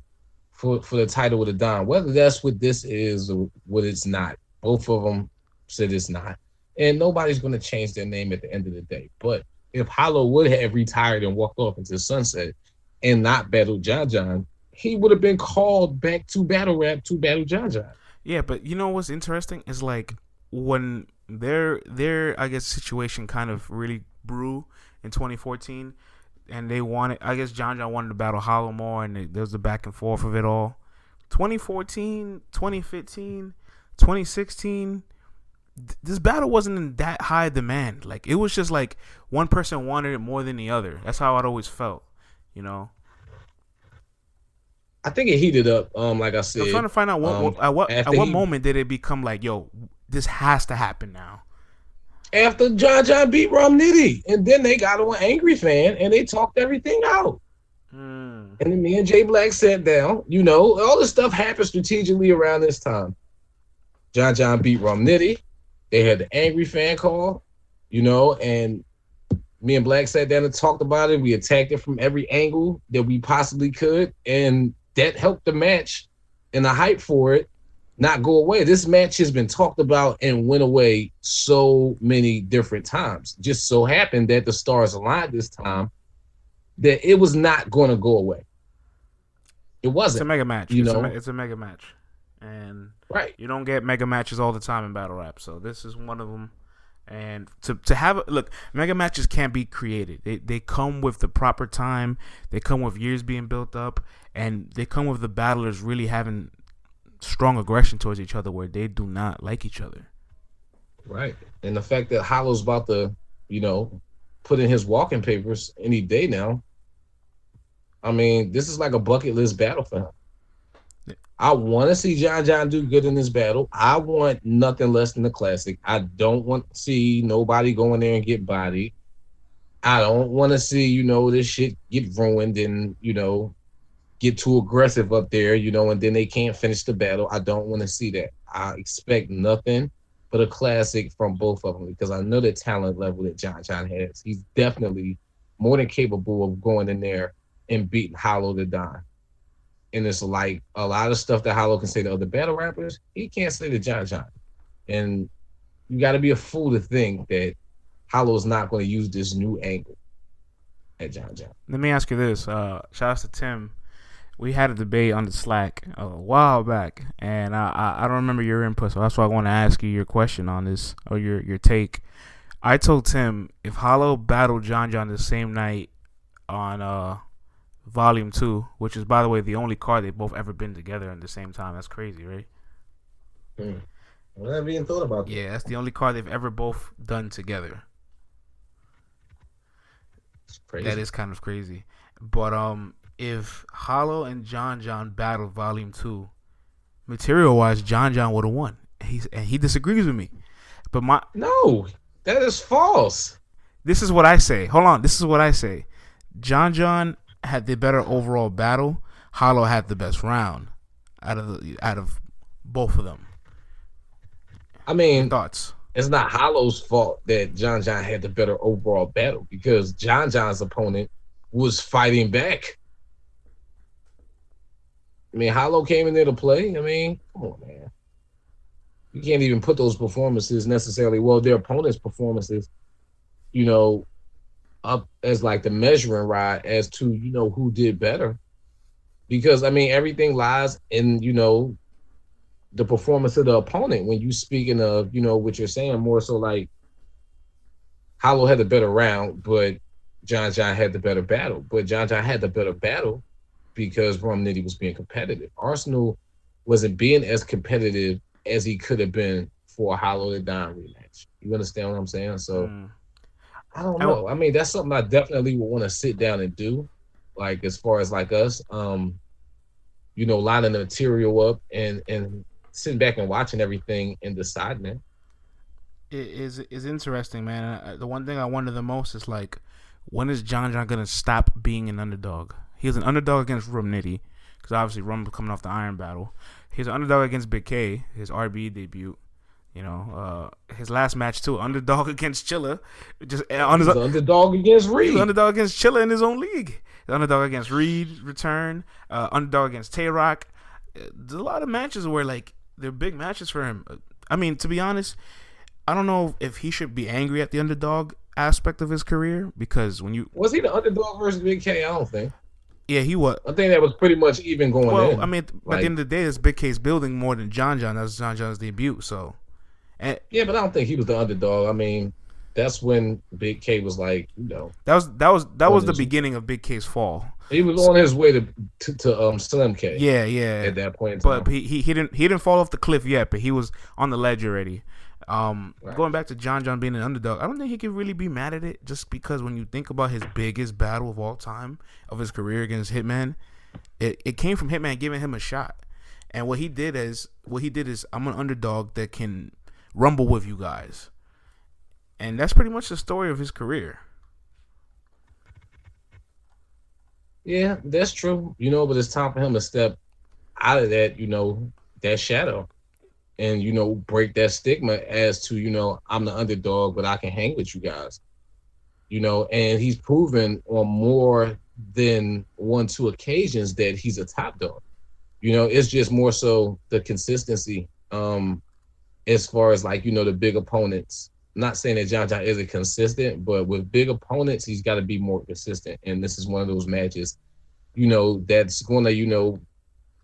D: the title of the Don. Whether that's what this is or what it's not, both of them said it's not, and nobody's going to change their name at the end of the day. But if Hollow would have retired and walked off into sunset and not battled John John, he would have been called back to battle rap to battle John John.
C: Yeah, but you know what's interesting is like when their I guess situation kind of really brew in 2014, and they wanted, I guess John John wanted to battle Hollow more, and there was the back and forth of it all. 2014, 2015, 2016, this battle wasn't in that high demand. Like, it was just like one person wanted it more than the other. That's how it always felt,
D: I think it heated up. Like I said,
C: I'm trying to find out at what moment did it become like, yo, this has to happen now.
D: after John beat Rum Nitty. And then they got on Angry Fan and they talked everything out. And then me and Jay Black sat down. You know, all this stuff happened strategically around this time. John beat Rum Nitty. They had the Angry Fan call, you know, and me and Black sat down and talked about it. We attacked it from every angle that we possibly could. And that helped the match and the hype for it not go away. This match has been talked about and went away so many different times. Just so happened that the stars aligned this time that it was not going to go away. It wasn't.
C: It's a mega match. It's a mega match. And
D: right,
C: you don't get mega matches all the time in battle rap. So this is one of them. And to have look, mega matches can't be created. They come with the proper time. They come with years being built up, and they come with the battlers really having strong aggression towards each other where they do not like each other.
D: Right. And the fact that Hollow's about to, you know, put in his walking papers any day now. I mean, this is like a bucket list battle for him. I want to see John do good in this battle. I want nothing less than the classic. I don't want to see nobody go in there and get bodied. I don't want to see, you know, this shit get ruined and, you know, get too aggressive up there, you know, and then they can't finish the battle. I don't want to see that. I expect nothing but a classic from both of them because I know the talent level that John has. He's definitely more than capable of going in there and beating Hollow to die. And it's like a lot of stuff that Hollow can say to other battle rappers, he can't say to John. And you got to be a fool to think that Hollow's not going to use this new angle at John.
C: Let me ask you this. Shout out to Tim. We had a debate on the Slack a while back, and I don't remember your input, so that's why I want to ask you your question on this, or your take. I told Tim, if Hollow battled John the same night on Volume 2, which is, by the way, the only card they've both ever been together at the same time. That's crazy, right?
D: I never even thought about that.
C: Yeah, that's the only card they've ever both done together.
D: It's crazy.
C: That is kind of crazy. But if Hollow and John battled Volume 2, material-wise, John would have won. He disagrees with me. But
D: No, that is false.
C: This is what I say. Hold on. This is what I say. John had the better overall battle. Hollow had the best round out of both of them.
D: I mean,
C: your thoughts?
D: It's not Hollow's fault that John had the better overall battle because John's opponent was fighting back. I mean, Hollow came in there to play. I mean, come on, man. You can't even put those performances necessarily, well, their opponent's performances, you know, up as like the measuring rod as to, you know, who did better. Because, I mean, everything lies in, you know, the performance of the opponent. When you speaking of, you know, what you're saying, more so like Hollow had the better round, but John had the better battle. But John had the better battle because Rum Nitty was being competitive. Arsenal wasn't being as competitive as he could have been for a Hollow to Don rematch. You understand what I'm saying? So I don't know. I mean, that's something I definitely would want to sit down and do. Like as far as like us, you know, lining the material up and sitting back and watching everything and deciding it.
C: It is interesting, man. The one thing I wonder the most is like, when is John gonna stop being an underdog? He was an underdog against Rum Nitty, because obviously Rum was coming off the Iron Battle. He's an underdog against Big K, his RB debut. You know, his last match too, underdog against Chilla. Just
D: underdog against Reed.
C: He's underdog against Chilla in his own league. The underdog against Reed, return. Underdog against Tay-Rock. There's a lot of matches where like they're big matches for him. I mean, to be honest, I don't know if he should be angry at the underdog aspect of his career, because when you
D: was he the underdog versus Big K? I don't think.
C: Yeah, he was.
D: I think that was pretty much even going in.
C: Well, I mean, like, at the end of the day, it's Big K's building more than John. That was John's debut, so.
D: Yeah, but I don't think he was the underdog. I mean, that's when Big K was like, you know.
C: That was the beginning of Big K's fall.
D: He was on his way to Slim K.
C: Yeah.
D: At that point in time.
C: But he didn't fall off the cliff yet, but he was on the ledge already. Right. Going back to John being an underdog, I don't think he could really be mad at it, just because when you think about his biggest battle of all time of his career against Hitman, it came from Hitman giving him a shot. And what he did is I'm an underdog that can rumble with you guys. And that's pretty much the story of his career.
D: Yeah, that's true. But it's time for him to step out of that, that shadow, and break that stigma as to I'm the underdog, but I can hang with you guys. And he's proven on more than 1-2 occasions that he's a top dog. It's just more so the consistency. As far as the big opponents. I'm not saying that John isn't consistent, but with big opponents, he's got to be more consistent. And this is one of those matches, that's going to,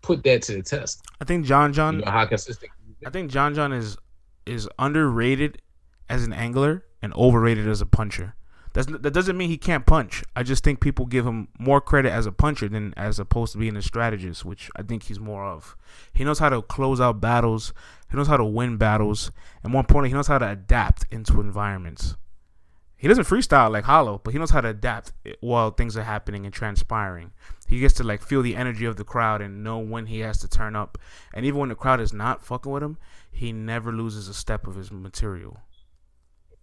D: put that to the test.
C: I think John.
D: How consistent.
C: I think John is underrated as an angler and overrated as a puncher. That doesn't mean he can't punch. I just think people give him more credit as a puncher than as opposed to being a strategist, which I think he's more of. He knows how to close out battles. He knows how to win battles. And more importantly, he knows how to adapt into environments. He doesn't freestyle like Hollow, but he knows how to adapt while things are happening and transpiring. He gets to feel the energy of the crowd and know when he has to turn up. And even when the crowd is not fucking with him, he never loses a step of his material.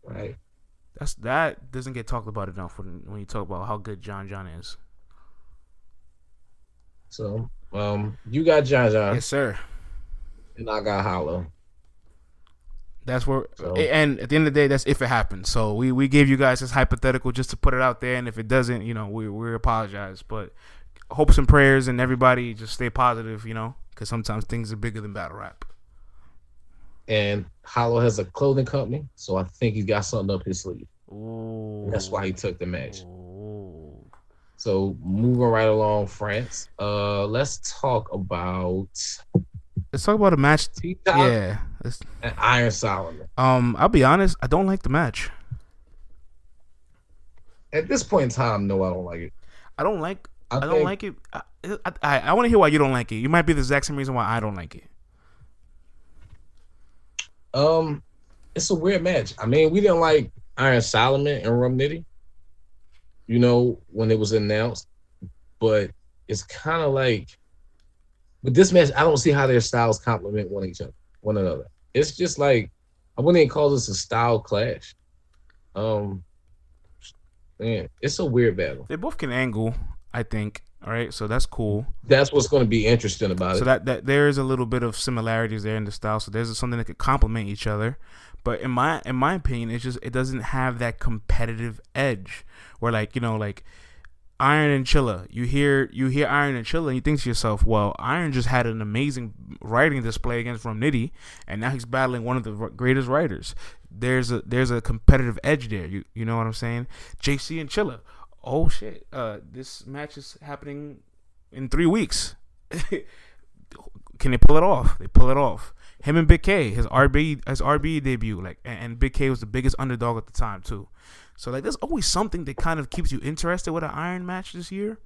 D: Right.
C: That doesn't get talked about enough when you talk about how good John is.
D: So, you got John.
C: Yes, sir.
D: And I got Hollow.
C: That's where, and at the end of the day, that's if it happens. So we gave you guys this hypothetical just to put it out there, and if it doesn't, we apologize. But hopes and prayers, and everybody just stay positive, because sometimes things are bigger than battle rap.
D: And Hollow has a clothing company, so I think he's got something up his sleeve.
C: Ooh.
D: That's why he took the match.
C: Ooh.
D: So moving right along, France. Let's talk about
C: a match.
D: T-Top
C: yeah.
D: And Iron Solomon.
C: I'll be honest, I don't like the match.
D: At this point in time, no, I don't like it.
C: I don't like it. I want to hear why you don't like it. You might be the exact same reason why I don't like it.
D: It's a weird match. I mean, we didn't like Iron Solomon and Rum Nitty, when it was announced, but it's kind of like with this match, I don't see how their styles complement one another. It's just like I wouldn't even call this a style clash. Man, it's a weird battle.
C: They both can angle, I think. All right, so that's cool.
D: That's what's going to be interesting about it.
C: So that there is a little bit of similarities there in the style. So there's something that could complement each other. But in my opinion, it doesn't have that competitive edge where Iron and Chilla. You hear Iron and Chilla, and you think to yourself, well, Iron just had an amazing writing display against Rum Nitty, and now he's battling one of the greatest writers. There's a competitive edge there. You know what I'm saying? JC and Chilla. Oh shit! This match is happening in 3 weeks. Can they pull it off? They pull it off. Him and Big K, his RB debut, and Big K was the biggest underdog at the time too. So there's always something that kind of keeps you interested with an Iron match this year.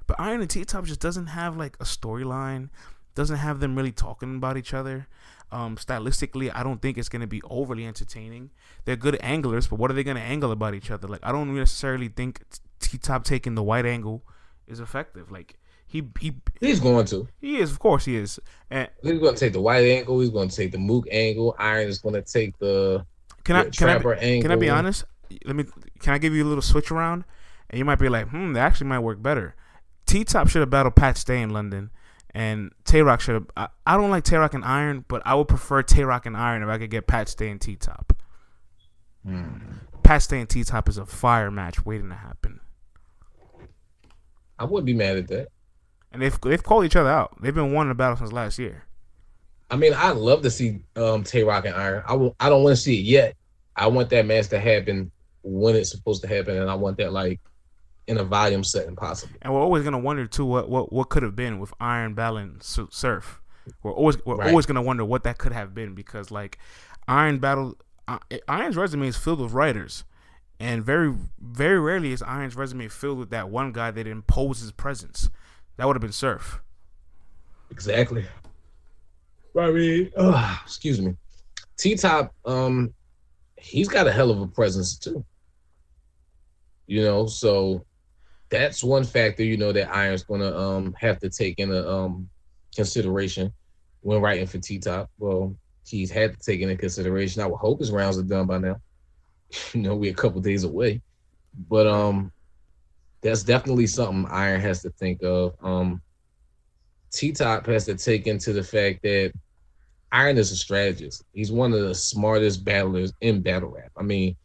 C: But Iron and T-Top just doesn't have a storyline. Doesn't have them really talking about each other. Stylistically, I don't think it's going to be overly entertaining. They're good anglers, but what are they going to angle about each other? I don't necessarily think T-Top taking the white angle is effective.
D: He's going to.
C: He is, of course, he is. And
D: he's going to take the white angle. He's going to take the Mook angle. Iron is going to take the Trapper angle.
C: Can I be honest? Can I give you a little switch around? And you might be like, that actually might work better. T-Top should have battled Pat Stay in London. And Tay-Rock should have. I don't like Tay-Rock and Iron, but I would prefer Tay-Rock and Iron if I could get Pat Stay and T-Top. Pat Stay and T-Top is a fire match waiting to happen.
D: I wouldn't be mad at that.
C: And they've called each other out. They've been wanting a battle since last year.
D: I mean, I'd love to see Tay-Rock and Iron. I don't want to see it yet. I want that match to happen when it's supposed to happen, and I want that in a volume setting possible.
C: And we're always gonna wonder too what could have been with Iron battling Surf. We're always gonna wonder what that could have been because Iron's resume is filled with writers, and very very rarely is Iron's resume filled with that one guy that imposed his presence. That would have been Surf.
D: Exactly. I mean, excuse me. T-Top, he's got a hell of a presence too. So that's one factor, that Iron's gonna have to take into consideration when writing for T-Top. Well, he's had to take into consideration. I would hope his rounds are done by now. we're a couple days away. But that's definitely something Iron has to think of. T-Top has to take into the fact that Iron is a strategist. He's one of the smartest battlers in battle rap. I mean,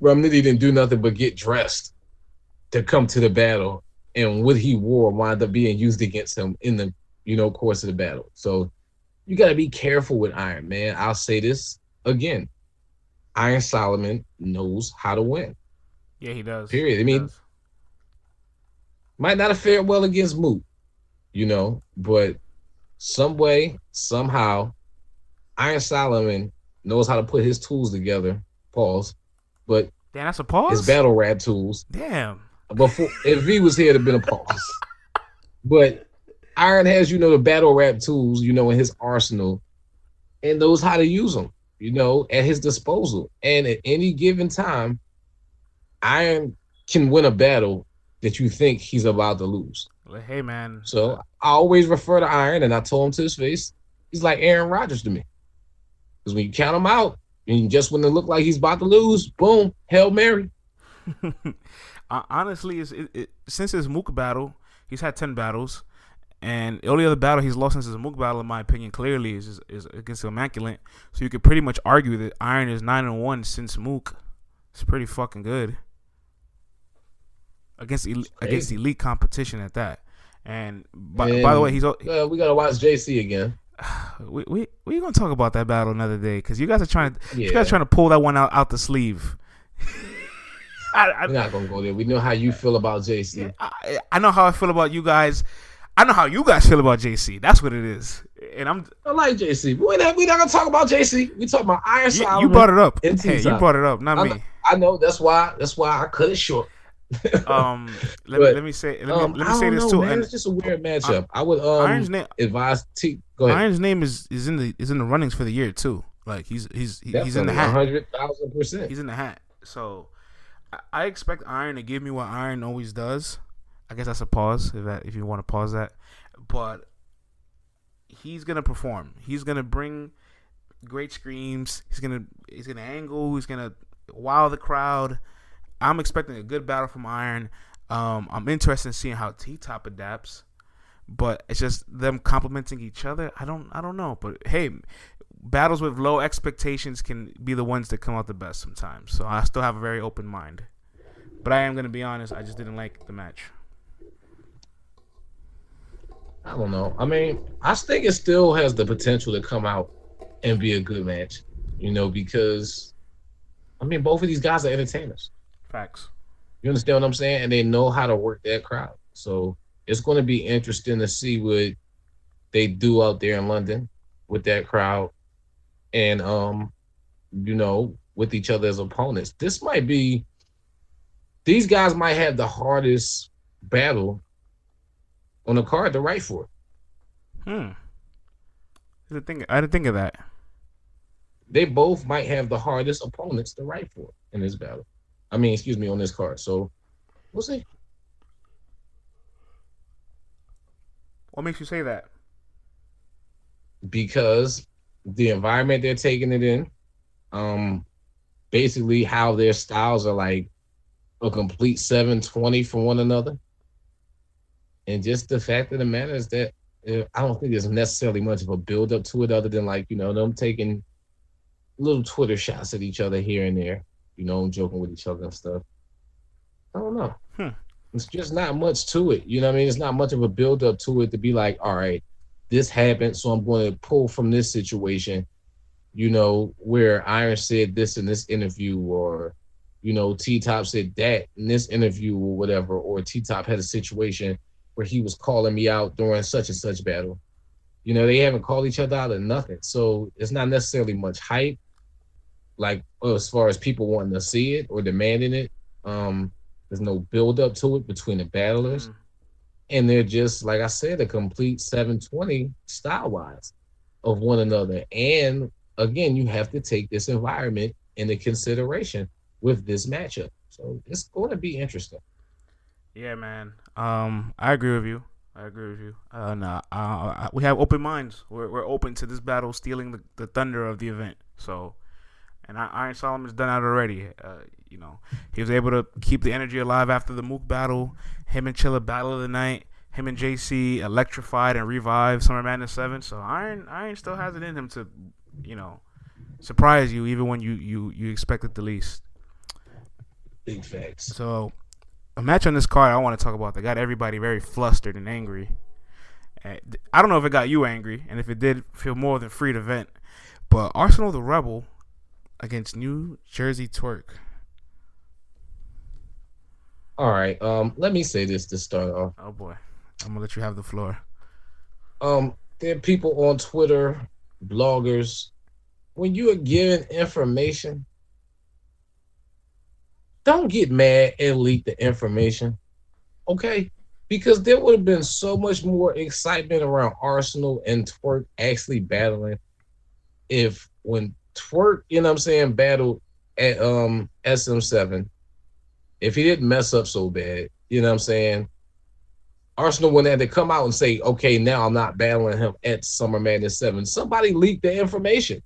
D: Nitty didn't do nothing but get dressed to come to the battle, and what he wore wound up being used against him in the course of the battle. So you got to be careful with Iron, man. I'll say this again: Iron Solomon knows how to win.
C: Yeah, he does.
D: Period. I mean, might not have fared well against Moot, but some way, somehow, Iron Solomon knows how to put his tools together. Pause. But
C: damn, that's a pause.
D: His battle rap tools.
C: Damn.
D: Before, if he was here, it'd have been a pause. But Iron has, the battle rap tools, in his arsenal, and knows how to use them, at his disposal. And at any given time, Iron can win a battle that you think he's about to lose.
C: Well, hey, man.
D: So I always refer to Iron, and I told him to his face, he's like Aaron Rodgers to me. Because when you count him out, and just when it look like he's about to lose, boom, Hail Mary.
C: Honestly, since his Mook battle, he's had 10 battles, and the only other battle he's lost since his Mook battle, in my opinion, clearly is against Immaculate. So you could pretty much argue that Iron is 9-1 since Mook. It's pretty fucking good against elite competition at that. And by the way,
D: we gotta watch JC again.
C: We gonna talk about that battle another day because you guys are trying to pull that one out the sleeve.
D: We're not gonna go there. We know how you feel about JC.
C: I know how I feel about you guys. I know how you guys feel about JC. That's what it is. And
D: I like JC. We're not gonna talk about JC. We talking about Iron Solomon.
C: You brought it up. Hey, you brought it up, not me.
D: I know. That's why I cut it short.
C: Let me say this too.
D: Man, it's just a weird matchup. I would advise T. Go ahead.
C: Iron's name is in the runnings for the year too. Like he's in the hat.
D: 100,000%.
C: He's in the hat. So I expect Iron to give me what Iron always does. I guess that's a pause if you want to pause that. But he's gonna perform. He's gonna bring great screams. He's gonna angle. He's gonna wow the crowd. I'm expecting a good battle from Iron. I'm interested in seeing how T-Top adapts, but it's just them complementing each other. I don't know, but hey, battles with low expectations can be the ones that come out the best sometimes. So I still have a very open mind, but I am gonna be honest. I just didn't like the match.
D: I don't know. I mean, I think it still has the potential to come out and be a good match, because I mean, both of these guys are entertainers.
C: Facts.
D: You understand what I'm saying? And they know how to work that crowd. So it's going to be interesting to see what they do out there in London with that crowd and, with each other as opponents. These guys might have the hardest battle on the card to write for.
C: I didn't think of that.
D: They both might have the hardest opponents to write for in this battle. on this card. So we'll see.
C: What makes you say that?
D: Because the environment they're taking it in, basically how their styles are like a complete 720 from one another. And just the fact of the matter is that I don't think there's necessarily much of a build up to it other than them taking little Twitter shots at each other here and there, joking with each other and stuff. I don't know. It's just not much to it. You know what I mean? It's not much of a build up to it to be like, all right, this happened, so I'm going to pull from this situation, where Iron said this in this interview, or, T-Top said that in this interview or whatever, or T-Top had a situation where he was calling me out during such and such battle. They haven't called each other out or nothing. So it's not necessarily much hype, like as far as people wanting to see it or demanding it. There's no build up to it between the battlers. And they're just, like I said, a complete 720 style-wise of one another. And again, you have to take this environment into consideration with this matchup. So it's going to be interesting.
C: Yeah, man. I agree with you. We have open minds. We're open to this battle stealing the thunder of the event. So, and Iron Solomon's done that already. He was able to keep the energy alive after the Mook battle. Him and Chilla battle of the night. Him and JC electrified and revived Summer Madness 7. So Iron still has it in him to, surprise you even when you expect it the least.
D: Big facts.
C: So a match on this card I want to talk about that got everybody very flustered and angry. I don't know if it got you angry, and if it did, feel more than free to vent. But Arsenal the Rebel against New Jersey Twerk.
D: All right. Let me say this to start off.
C: Oh boy, I'm gonna let you have the floor.
D: There are people on Twitter, bloggers. When you are given information, don't get mad and leak the information, okay? Because there would have been so much more excitement around Arsenal and Twerk actually battling if when Twerk, battled at SM7, if he didn't mess up so bad, Arsenal wouldn't have to come out and say, okay, now I'm not battling him at Summer Madness 7. Somebody leaked the information.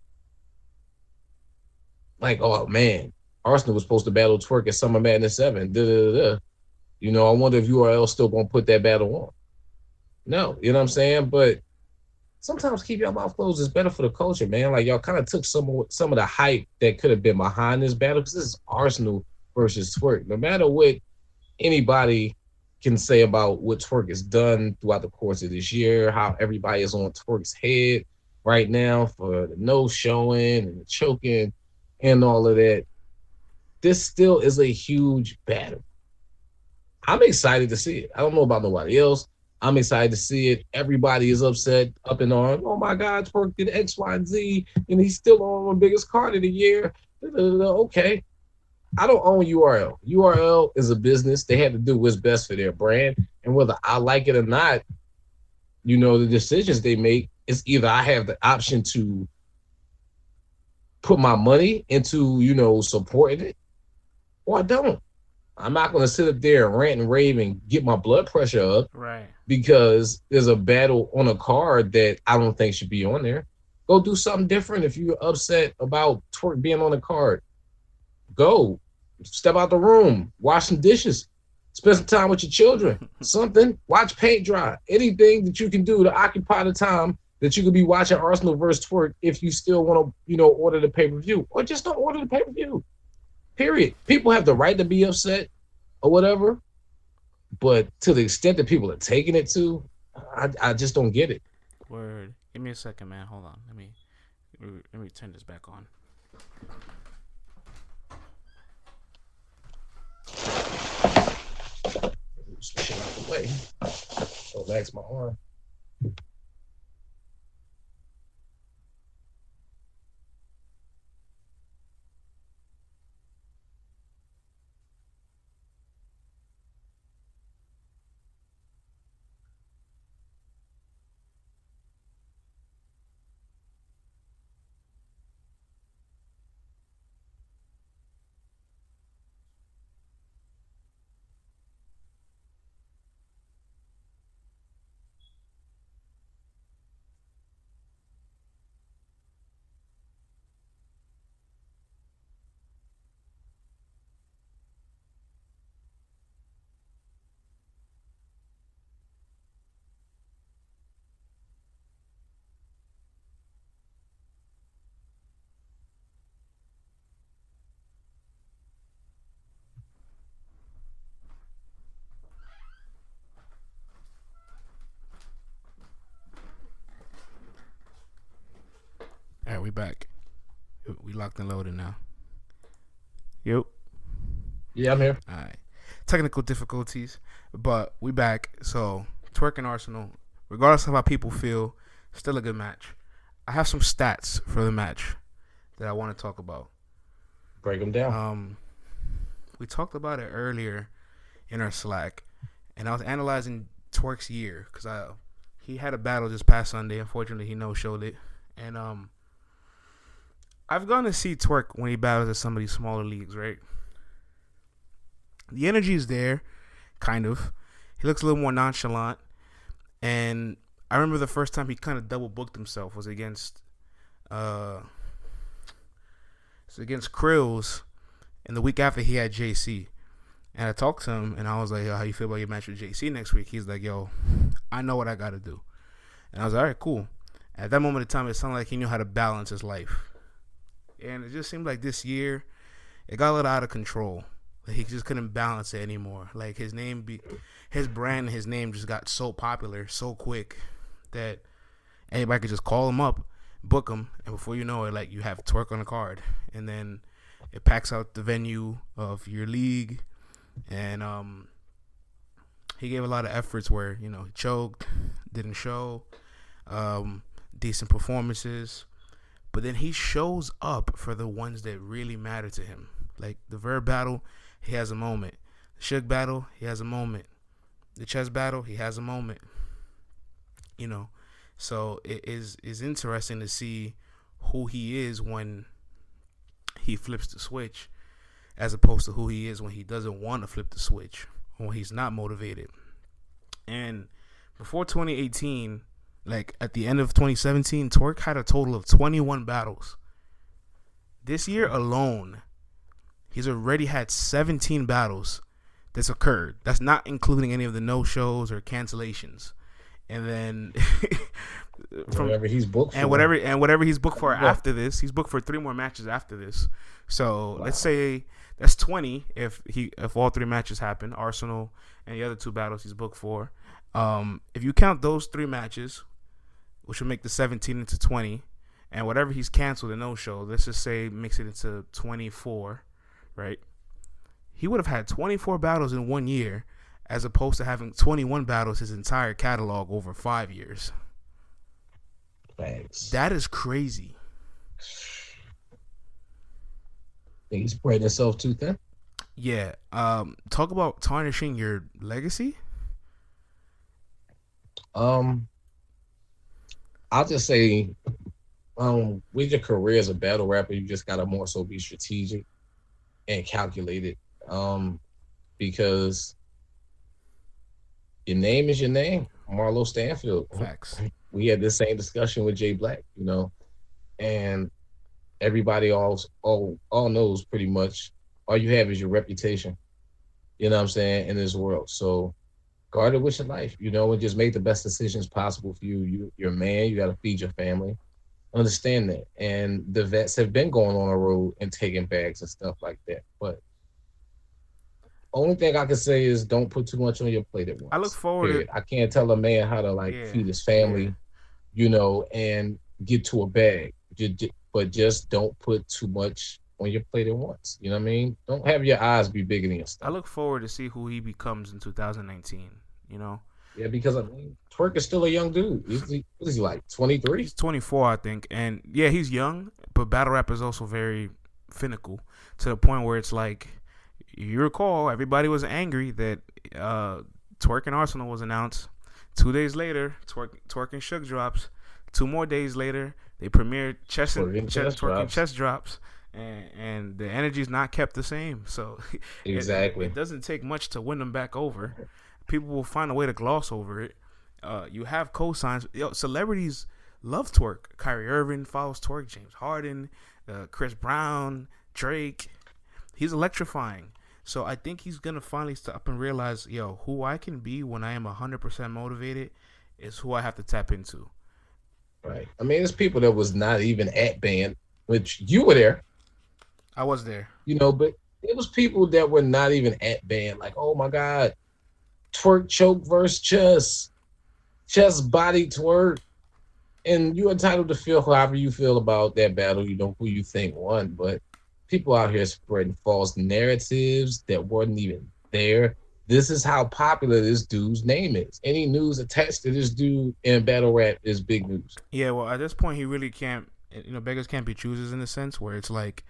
D: Like, oh man, Arsenal was supposed to battle Twerk at Summer Madness 7. I wonder if URL still gonna put that battle on. No, But sometimes keep your mouth closed is better for the culture, man. Like y'all kind of took some of the hype that could have been behind this battle because this is Arsenal versus Twerk. No matter what anybody can say about what Twerk has done throughout the course of this year, how everybody is on Twerk's head right now for the no showing and the choking and all of that. This still is a huge battle. I'm excited to see it. I don't know about nobody else. I'm excited to see it. Everybody is upset, up in arms. Oh my God, Twerk did X, Y, and Z, and he's still on the biggest card of the year. Okay. I don't own URL. URL is a business. They had to do what's best for their brand. And whether I like it or not, the decisions they make is either I have the option to put my money into, supporting it, or I don't. I'm not going to sit up there and rant and rave and get my blood pressure up,
C: right? Because
D: there's a battle on a card that I don't think should be on there. Go do something different if you're upset about Twerk being on the card. Go. Step out the room. Wash some dishes. Spend some time with your children. Something. Watch paint dry. Anything that you can do to occupy the time that you could be watching Arsenal versus Twerk if you still want to, order the pay-per-view. Or just don't order the pay-per-view. Period. People have the right to be upset or whatever. But to the extent that people are taking it to, I just don't get it.
C: Word. Give me a second, man. Hold on. Let me turn this back on.
D: Some shit out the way. Relax my arm.
C: All right, we back. We locked and loaded now. Yep.
D: Yeah, I'm here.
C: All right. Technical difficulties, but we back. So, Twerk and Arsenal, regardless of how people feel, still a good match. I have some stats for the match that I want to talk about.
D: Break them down.
C: We talked about it earlier in our Slack, and I was analyzing Twerk's year because he had a battle this past Sunday. Unfortunately, he no-showed it, and I've gone to see Twerk when he battles at some of these smaller leagues, right? The energy is there, kind of. He looks a little more nonchalant. And I remember the first time he kind of double booked himself was against It's against Krills, and the week after he had JC. And I talked to him, and I was like, yo, how you feel about your match with JC next week? He's like, yo, I know what I got to do. And I was like, all right, cool. At that moment in time, it sounded like he knew how to balance his life. And it just seemed like this year, it got a little out of control. Like he just couldn't balance it anymore. Like his brand, his name just got so popular so quick that anybody could just call him up, book him, and before you know it, like you have Twerk on the card, and then it packs out the venue of your league. And he gave a lot of efforts where he choked, didn't show, decent performances, but then he shows up for the ones that really matter to him. Like the Verb battle, he has a moment. The Suge battle, he has a moment. The chess battle, he has a moment. So it is interesting to see who he is when he flips the switch, as opposed to who he is when he doesn't want to flip the switch, or when he's not motivated. And before 2018, like at the end of 2017, Twerk had a total of 21 battles. This year alone, he's already had 17 battles that's occurred. That's not including any of the no-shows or cancellations. And then
D: whatever he's booked for.
C: And whatever he's booked for after this, he's booked for 3 more matches after this. So let's say that's 20 if all 3 matches happen, Arsenal and the other 2 battles he's booked for. If you count those 3 matches, which will make the 17 into 20, and whatever he's canceled in no-show, let's just say mix it into 24, right? He would have had 24 battles in 1 year, as opposed to having 21 battles his entire catalog over 5 years.
D: Thanks.
C: That is crazy.
D: Think he's spreading himself too thin?
C: Yeah. Talk about tarnishing your legacy.
D: I'll just say, with your career as a battle rapper, you just gotta more so be strategic and calculated. Because your name is your name, Marlo Stanfield.
C: Facts.
D: We had this same discussion with Jay Black, and everybody all knows pretty much all you have is your reputation. You know what I'm saying, in this world. So guard it with your life, and just make the best decisions possible for you. You're a man, you gotta feed your family. Understand that. And the vets have been going on the road and taking bags and stuff like that. But only thing I can say is don't put too much on your plate at once.
C: I look forward
D: I can't tell a man how to feed his family, and get to a bag. But just don't put too much on your plate at once. You know what I mean? Don't have your eyes be bigger than your stomach.
C: I look forward to see who he becomes in 2019.
D: Yeah, because Twerk is still a young dude. What is he, like 23?
C: He's 24, I think, and yeah, he's young. But battle rap is also very finical to the point where it's like, you recall, everybody was angry that Twerk and Arsenal was announced. 2 days later, Twerk and Suge drops. 2 more days later, they premiered Twerk and Chess drops. And the energy's not kept the same. So
D: exactly,
C: it doesn't take much to win them back over. People will find a way to gloss over it. You have cosigns. Celebrities love Twerk. Kyrie Irving follows Twerk. James Harden, Chris Brown, Drake. He's electrifying. So I think he's going to finally stop and realize, who I can be when I am 100% motivated is who I have to tap into.
D: Right. I mean, there's people that was not even at band, which you were there.
C: I was there.
D: But it was people that were not even at band. Like, oh my God, Twerk choke versus Chess body Twerk. And you're entitled to feel however you feel about that battle, who you think won. But people out here spreading false narratives that wasn't even there. This is how popular this dude's name is. Any news attached to this dude in battle rap is big news.
C: Yeah, well, at this point, he really can't, beggars can't be choosers in a sense where it's like,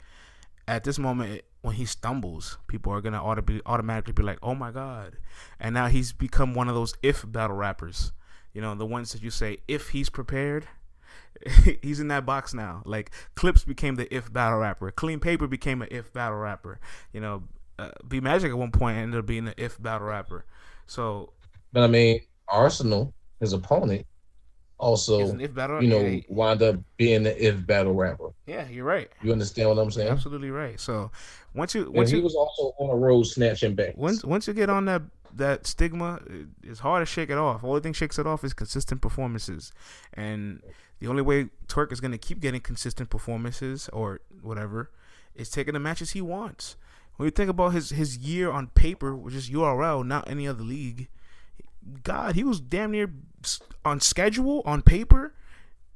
C: at this moment, when he stumbles, people are going to automatically be like, oh my God. And now he's become one of those if battle rappers. The ones that you say, if he's prepared, he's in that box now. Like, Clips became the if battle rapper. Clean Paper became an if battle rapper. Be Magic at one point ended up being an if battle rapper. So,
D: but I mean, Arsenal, his opponent,
C: Is
D: also,
C: an if battle.
D: wind up being the if battle rapper.
C: Yeah, you're right.
D: You understand what I'm
C: You're
D: saying?
C: absolutely right. So
D: And he was also on the road snatching banks.
C: once you get on that stigma, it's hard to shake it off. Only thing shakes it off is consistent performances, and the only way Twerk is gonna keep getting consistent performances or whatever is taking the matches he wants. When you think about his year on paper, which is URL, not any other league, God, he was damn near on schedule on paper.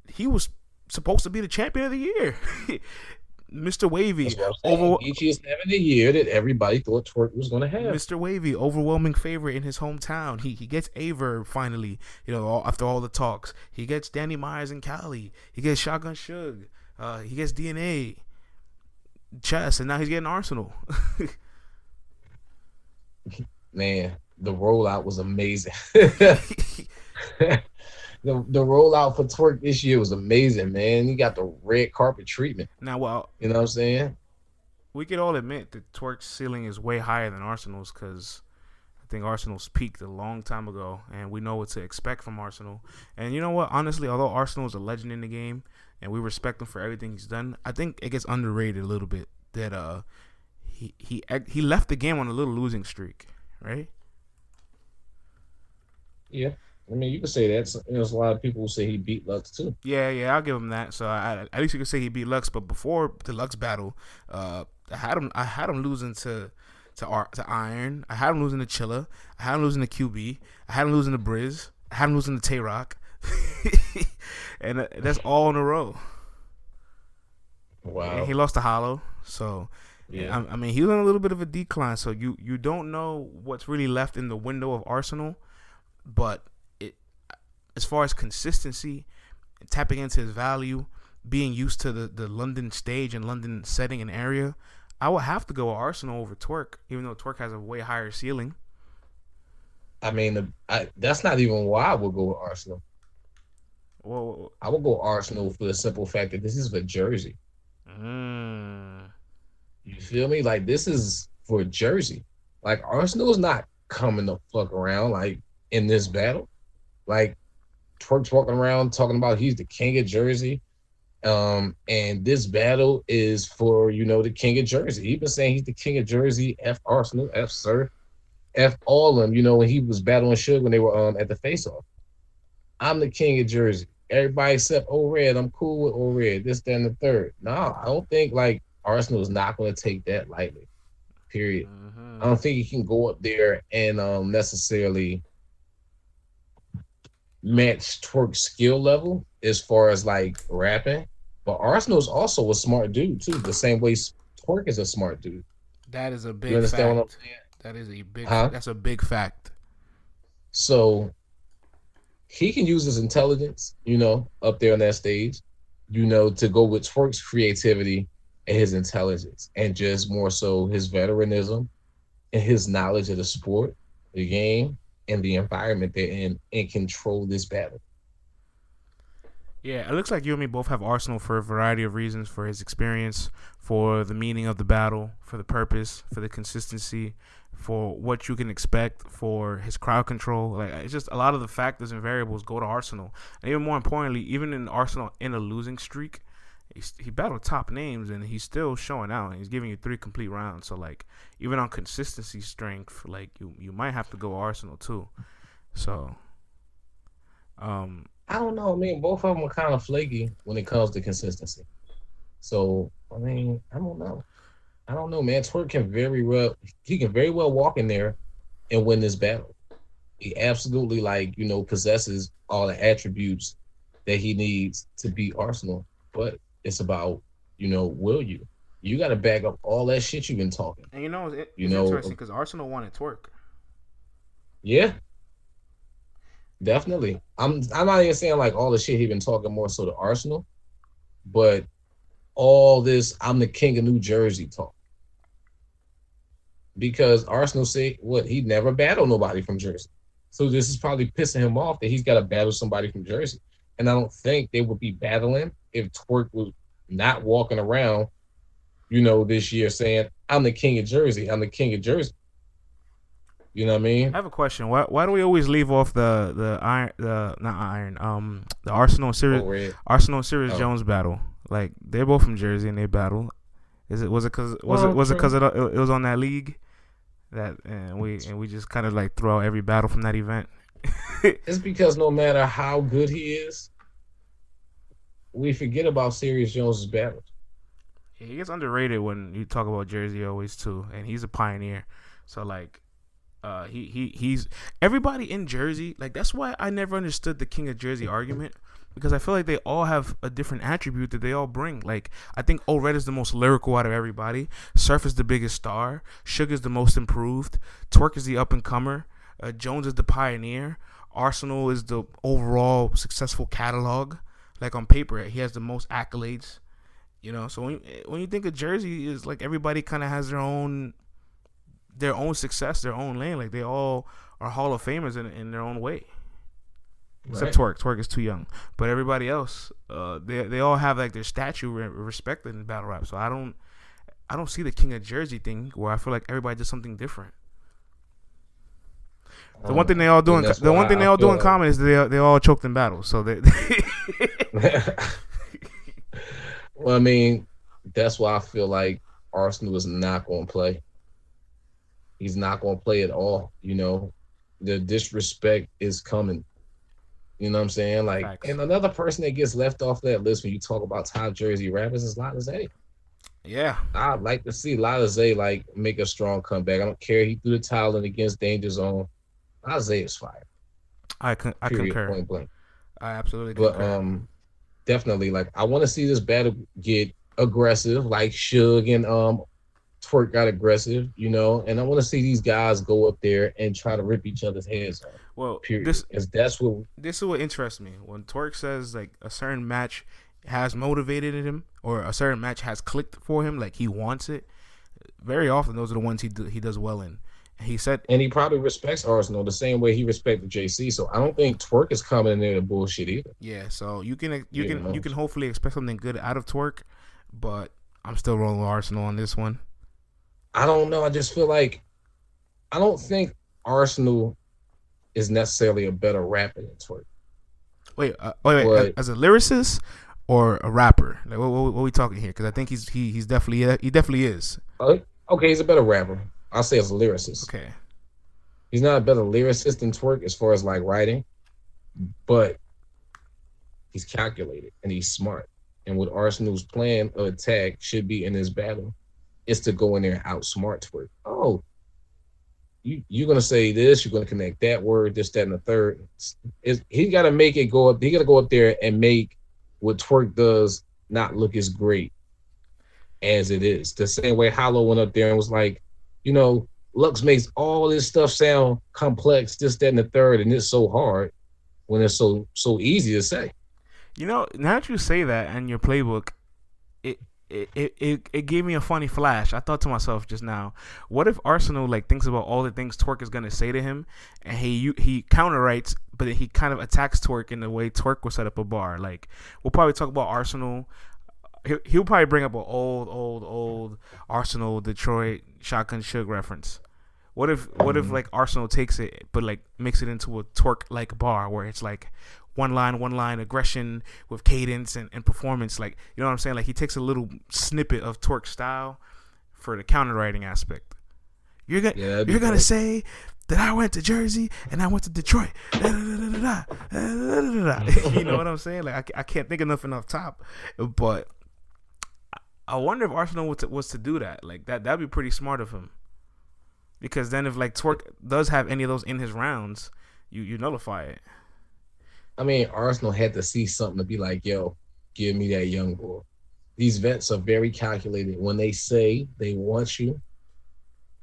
C: He was supposed to be the champion of the year. Mr. Wavy,
D: That's what I'm saying. Each is having a year that everybody thought Twerk was going to have.
C: Mr. Wavy, overwhelming favorite in his hometown. He gets Aver finally, after all the talks. He gets Danny Myers and Cali. He gets Shotgun Suge. He gets DNA, Chess, and now he's getting Arsenal.
D: Man, the rollout was amazing. The rollout for Twerk this year was amazing, man. He got the red carpet treatment.
C: Now, well,
D: you know what I'm saying?
C: We could all admit that Twerk's ceiling is way higher than Arsenal's because I think Arsenal's peaked a long time ago, and we know what to expect from Arsenal. And you know what? Honestly, although Arsenal is a legend in the game, and we respect him for everything he's done, I think it gets underrated a little bit that he left the game on a little losing streak, right?
D: Yeah. I mean, you could say that. There's a lot of people who say he beat Lux too.
C: Yeah, I'll give him that. So at least you could say he beat Lux. But before the Lux battle, I had him losing to Iron. I had him losing to Chilla. I had him losing to QB. I had him losing to Briz. I had him losing to Tay Rock. And that's all in a row.
D: Wow.
C: And he lost to Hollow. So yeah, I mean, he was on a little bit of a decline. So you don't know what's really left in the window of Arsenal, but as far as consistency, tapping into his value, being used to the London stage and London setting and area, I would have to go with Arsenal over Twerk, even though Twerk has a way higher ceiling.
D: I mean, that's not even why I would go with Arsenal.
C: Well,
D: I would go Arsenal for the simple fact that this is for Jersey. You feel me? Like, this is for Jersey. Like, Arsenal's not coming the fuck around, like, in this battle. Like, Twerk's walking around talking about he's the king of Jersey. And this battle is for, the king of Jersey. He's been saying he's the king of Jersey, F Arsenal, F Sir, F all of them, when he was battling Suge when they were at the face-off. I'm the king of Jersey. Everybody except O-Red, I'm cool with O-Red, this, that, and the third. No, I don't think, like, Arsenal is not going to take that lightly, period. I don't think he can go up there and necessarily match Twerk's skill level as far as like rapping, but Arsenal's also a smart dude too. The same way Twerk is a smart dude.
C: That is a big.
D: You understand
C: fact.
D: what I'm saying?
C: That is a big. That's a big fact.
D: So he can use his intelligence, up there on that stage, to go with Twerk's creativity and his intelligence, and just more so his veteranism and his knowledge of the sport, the game, and the environment they're in, and control this battle.
C: Yeah, it looks like you and me both have Arsenal for a variety of reasons: for his experience, for the meaning of the battle, for the purpose, for the consistency, for what you can expect, for his crowd control. Like, it's just a lot of the factors and variables go to Arsenal. And even more importantly, even in Arsenal in a losing streak, he battled top names and he's still showing out. And he's giving you 3 complete rounds. So, like, even on consistency strength, like, you might have to go Arsenal too. So,
D: I don't know. I mean, both of them are kind of flaky when it comes to consistency. So, I mean, I don't know. Man. Twerk can very well walk in there and win this battle. He absolutely, possesses all the attributes that he needs to beat Arsenal. But it's about, will you? You got to back up all that shit you've been talking.
C: And it's interesting because Arsenal wanted Twerk.
D: Yeah. Definitely. I'm not even saying like all the shit he's been talking more so to Arsenal, but all this I'm the king of New Jersey talk. Because Arsenal say he never battled nobody from Jersey. So this is probably pissing him off that he's got to battle somebody from Jersey. And I don't think they would be battling if Twerk was not walking around, this year saying, I'm the king of Jersey. I'm the king of Jersey. You know what I mean?
C: I have a question. Why do we always leave off the iron the not iron the
D: Oh, red.
C: Arsenal and Sirius
D: Oh,
C: Jones battle? Like they're both from Jersey and they battle. Was it because
D: well,
C: it
D: true.
C: because it was on that league that and we just kind of like throw out every battle from that event.
D: It's because no matter how good he is, we forget about Sirius Jones's battles.
C: He gets underrated when you talk about Jersey always too, and he's a pioneer. So like, he's everybody in Jersey. Like that's why I never understood the King of Jersey argument because I feel like they all have a different attribute that they all bring. Like I think Red is the most lyrical out of everybody. Surf is the biggest star. Sugar's the most improved. Twerk is the up and comer. Jones is the pioneer. Arsenal is the overall successful catalog. Like on paper, he has the most accolades. You know, so when you think of Jersey, is like everybody kind of has their own success, their own lane. Like they all are Hall of Famers in their own way. Except
D: Right.
C: Twerk. Twerk is too young, but everybody else, they all have like their statue respected in battle rap. So I don't see the King of Jersey thing where I feel like everybody does something different. The one thing they all do
D: And
C: in
D: that's why I
C: do
D: feel
C: in common is they all choked in battle. So they
D: like. Well, I mean, that's why I feel like Arsenal is not going to play. He's not going to play at all. You know, the disrespect is coming. You know what I'm saying? Like,
C: Facts.
D: and another person that gets left off that list when you talk about top Jersey rappers is Lila Zay.
C: yeah,
D: I'd like to see Lila Zay like make a strong comeback. I don't care. He threw the towel in against Danger Zone. Lila Zay is fire.
C: I
D: Period.
C: concur.
D: Point blank.
C: I absolutely
D: But
C: concur.
D: definitely like I want to see this battle get aggressive, like Suge and Twerk got aggressive, you know, and I want to see these guys go up there and try to rip each other's heads off.
C: Well,
D: Period. Because that's what.
C: this is what interests me when Twerk says like a certain match has motivated him or a certain match has clicked for him, like he wants it. Very often, those are the ones he does well in. And he said,
D: And he probably respects Arsenal the same way he respected JC. So I don't think Twerk is coming in there to bullshit either.
C: yeah. So you can
D: know.
C: you can hopefully expect something good out of Twerk, but I'm still rolling with Arsenal on this one.
D: I don't know. I just feel like I don't think Arsenal is necessarily a better rapper than Twerk.
C: Wait,
D: But
C: as a lyricist or a rapper? Like what are we talking here? Because I think he definitely is.
D: okay, he's a better rapper. I'll say as a lyricist.
C: Okay.
D: He's not a better lyricist than Twerk as far as like writing, but he's calculated and he's smart. And what Arsenal's plan of attack should be in this battle is to go in there and outsmart Twerk. Oh, you're gonna say this, you're gonna connect that word, this, that, and the third. He gotta make it go up, he gotta go up there and make what Twerk does not look as great as it is. The same way Hollow went up there and was like, you know, Lux makes all this stuff sound complex, this, that, and the third, and it's so hard when it's so easy to say.
C: You know, now that you say that and your playbook, it gave me a funny flash. I thought to myself just now, what if Arsenal like thinks about all the things Twerk is gonna say to him, and he counter writes, but he kind of attacks Twerk in the way Twerk will set up a bar. Like we'll probably talk about Arsenal. He'll probably bring up an old Arsenal Detroit Shotgun Suge reference. What if like Arsenal takes it but like makes it into a Twerk like bar where it's like one line aggression with cadence and performance, like you know what I'm saying? Like he takes a little snippet of Twerk style for the counter writing aspect. You're gonna say that I went to Jersey and I went to Detroit. You know what I'm saying? Like I can't think of nothing off top, but I wonder if Arsenal was to do that. Like that'd be pretty smart of him. Because then if like Twerk does have any of those in his rounds, you nullify it.
D: I mean, Arsenal had to see something to be like, yo, give me that young boy. These vets are very calculated. When they say they want you,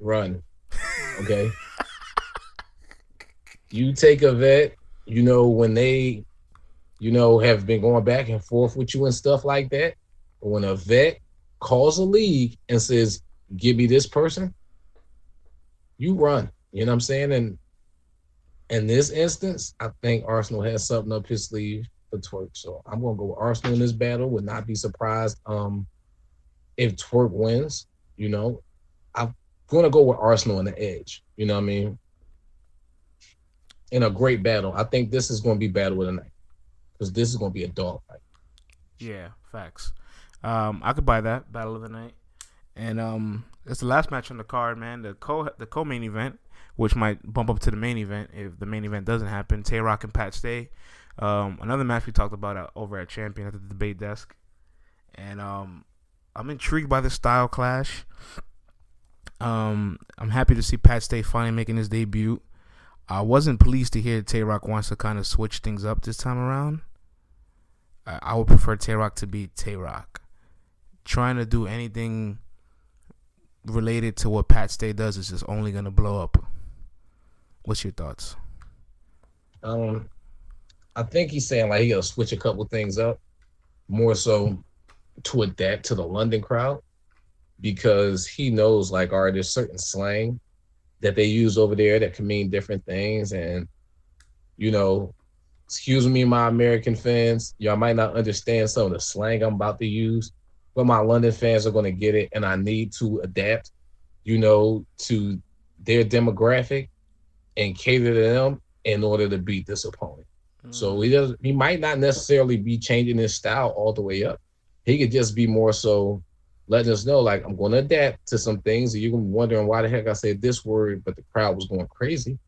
D: run. Okay? You take a vet, you know, when they, you know, have been going back and forth with you and stuff like that. But when a vet calls a league and says, give me this person, you run. You know what I'm saying? And in this instance, I think Arsenal has something up his sleeve for Twerk. So I'm going to go with Arsenal in this battle. Would not be surprised if Twerk wins. You know, I'm going to go with Arsenal in the edge. You know what I mean? in a great battle. I think this is going to be battle of the night because this is going to be a dog fight.
C: Yeah, facts. I could buy that battle of the night, and it's the last match on the card, man. The co-main event, which might bump up to the main event if the main event doesn't happen. Tay Rock and Pat Stay. Another match we talked about over at Champion at the debate desk, and I'm intrigued by the style clash. I'm happy to see Pat Stay finally making his debut. I wasn't pleased to hear Tay Rock wants to kind of switch things up this time around. I would prefer Tay Rock to be Tay Rock. Trying to do anything related to what Pat Stay does is just only going to blow up. What's your thoughts?
D: I think he's saying like he got to switch a couple things up more so to adapt to the London crowd because he knows like, all right, there's certain slang that they use over there that can mean different things. And, you know, excuse me, my American fans, y'all might not understand some of the slang I'm about to use, but my London fans are going to get it. And I need to adapt, you know, to their demographic and cater to them in order to beat this opponent. So he might not necessarily be changing his style all the way up. He could just be more so letting us know, like, I'm going to adapt to some things. And you're going to be wondering why the heck I said this word, but the crowd was going crazy,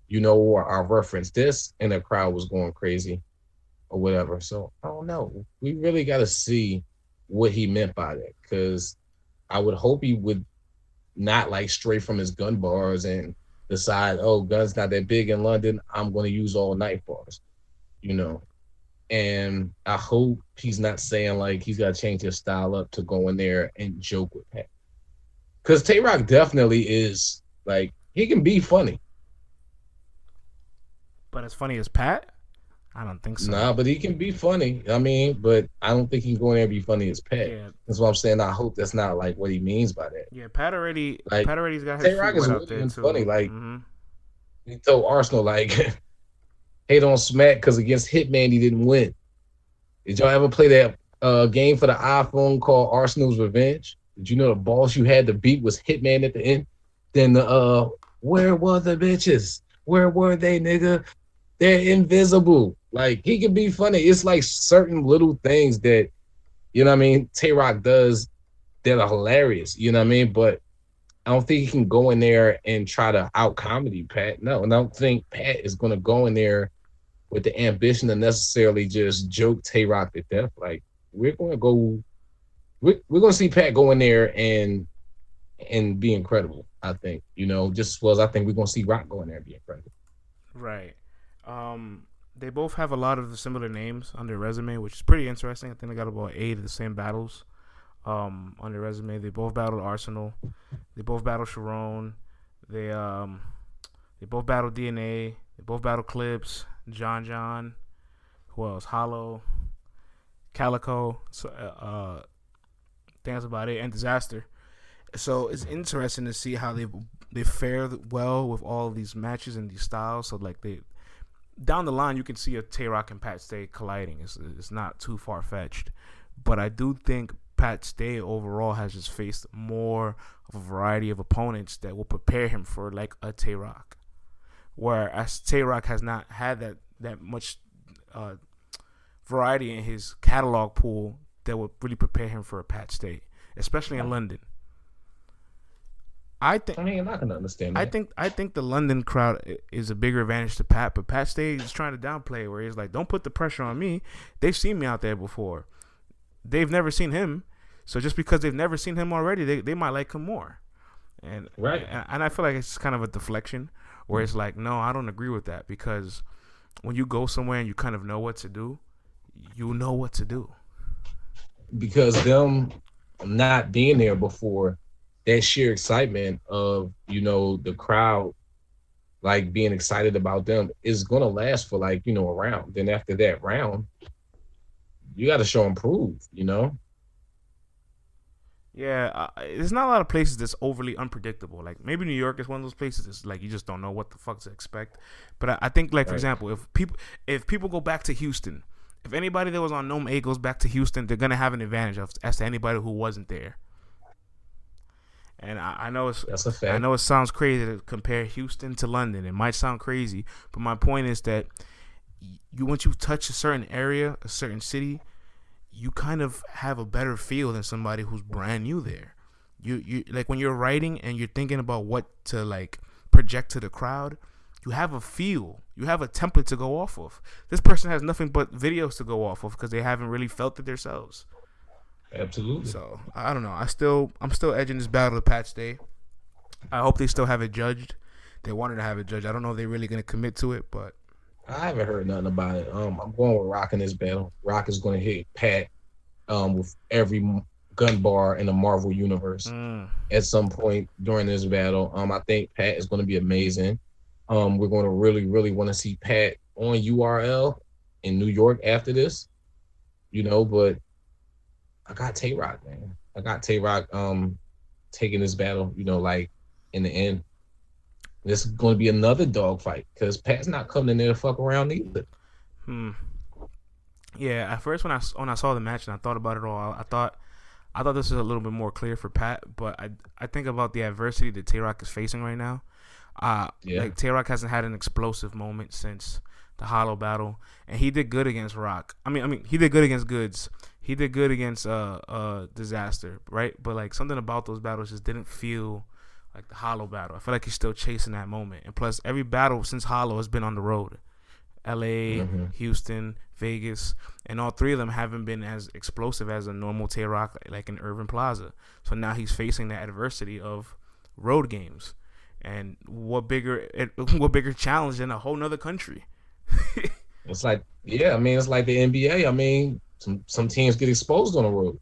D: you know, or I referenced this and the crowd was going crazy or whatever. So I don't know. We really got to see what he meant by that because I would hope he would not like stray from his gun bars and decide, oh, guns not that big in London. I'm going to use all knife bars, you know. And I hope he's not saying like he's got to change his style up to go in there and joke with Pat. Because Tay Rock definitely is like, he can be funny.
C: But as funny as Pat? I don't think so.
D: Nah, but he can be funny. I mean, but I don't think he can go in there and be funny as Pat.
C: Yeah.
D: That's what I'm saying. I hope that's not like what he means by that.
C: Yeah, Pat already's got his
D: Tay Rock
C: feet
D: is
C: wet out there
D: really
C: too.
D: funny. Like he told Arsenal like, hate on Smack because against Hitman he didn't win. Did y'all ever play that game for the iPhone called Arsenal's Revenge? Did you know the boss you had to beat was Hitman at the end? Then where were the bitches? Where were they, nigga? They're invisible. Like, he can be funny. It's like certain little things that, you know what I mean, Tay Rock does that are hilarious, you know what I mean? But I don't think he can go in there and try to out-comedy Pat. No, and I don't think Pat is going to go in there with the ambition to necessarily just joke Tay Rock to death. Like, we're going to see Pat go in there and be incredible, I think. You know, just as well as I think we're going to see Rock go in there and be incredible.
C: Right. They both have a lot of the similar names on their resume, which is pretty interesting. I think they got about 8 of the same battles on their resume. They both battled Arsenal. They both battled Sharon. They both battled DNA. They both battled Clips, John. Who else? Hollow, Calico. So, I think that's about it. And Disaster. So it's interesting to see how they fared well with all of these matches and these styles. So like down the line, you can see a Tay Rock and Pat Stay colliding. It's not too far fetched, but I do think Pat Stay overall has just faced more of a variety of opponents that will prepare him for like a Tay Rock, whereas Tay Rock has not had that much variety in his catalog pool that would really prepare him for a Pat Stay, especially in London. I mean,
D: you're not gonna understand that.
C: I think the London crowd is a bigger advantage to Pat, but Pat Stay is trying to downplay where he's like, don't put the pressure on me. They've seen me out there before. They've never seen him. So just because they've never seen him already, they might like him more. And
D: right.
C: And I feel like it's kind of a deflection where it's like, no, I don't agree with that, because when you go somewhere and you kind of know what to do, you know what to do. Because
D: them not being there before, that sheer excitement of, you know, the crowd like being excited about them is gonna last for like, you know, a round. Then after that round, you got to show and prove, you know.
C: Yeah, there's not a lot of places that's overly unpredictable. Like maybe New York is one of those places that's like you just don't know what the fuck to expect. But I think, like, for example, if people go back to Houston, if anybody that was on Gnome A goes back to Houston, they're gonna have an advantage as to anybody who wasn't there. And I know
D: That's a fact.
C: it sounds crazy to compare Houston to London. It might sound crazy, but my point is that once you touch a certain area, a certain city, you kind of have a better feel than somebody who's brand new there. You like when you're writing and you're thinking about what to like project to the crowd, you have a feel, you have a template to go off of. This person has nothing but videos to go off of because they haven't really felt it themselves.
D: Absolutely.
C: So I don't know. I'm still edging this battle to Pat's Day. I hope they still have it judged. They wanted to have it judged. I don't know if they're really gonna commit to it, but
D: I haven't heard nothing about it. I'm going with Rock in this battle. Rock is going to hit Pat with every gun bar in the Marvel universe at some point during this battle. I think Pat is going to be amazing. We're going to really, really want to see Pat on URL in New York after this, but I got Tay-Rock, man. I got Tay-Rock taking this battle, like in the end. This is going to be another dogfight because Pat's not coming in there to fuck around either.
C: Yeah, at first when I saw the match and I thought about it all, I thought this was a little bit more clear for Pat, but I think about the adversity that Tay-Rock is facing right now. Like Tay-Rock hasn't had an explosive moment since the Hollow battle, and he did good against Rock. I mean he did good against Goods. He did good against Disaster, right? But like something about those battles just didn't feel like the Hollow battle. I feel like he's still chasing that moment. And plus, every battle since Hollow has been on the road. LA, Houston, Vegas, and all three of them haven't been as explosive as a normal Tay-Rock like in Irving Plaza. So now he's facing the adversity of road games. And what bigger challenge than a whole nother country?
D: It's like, it's like the NBA. Some teams get exposed on the road.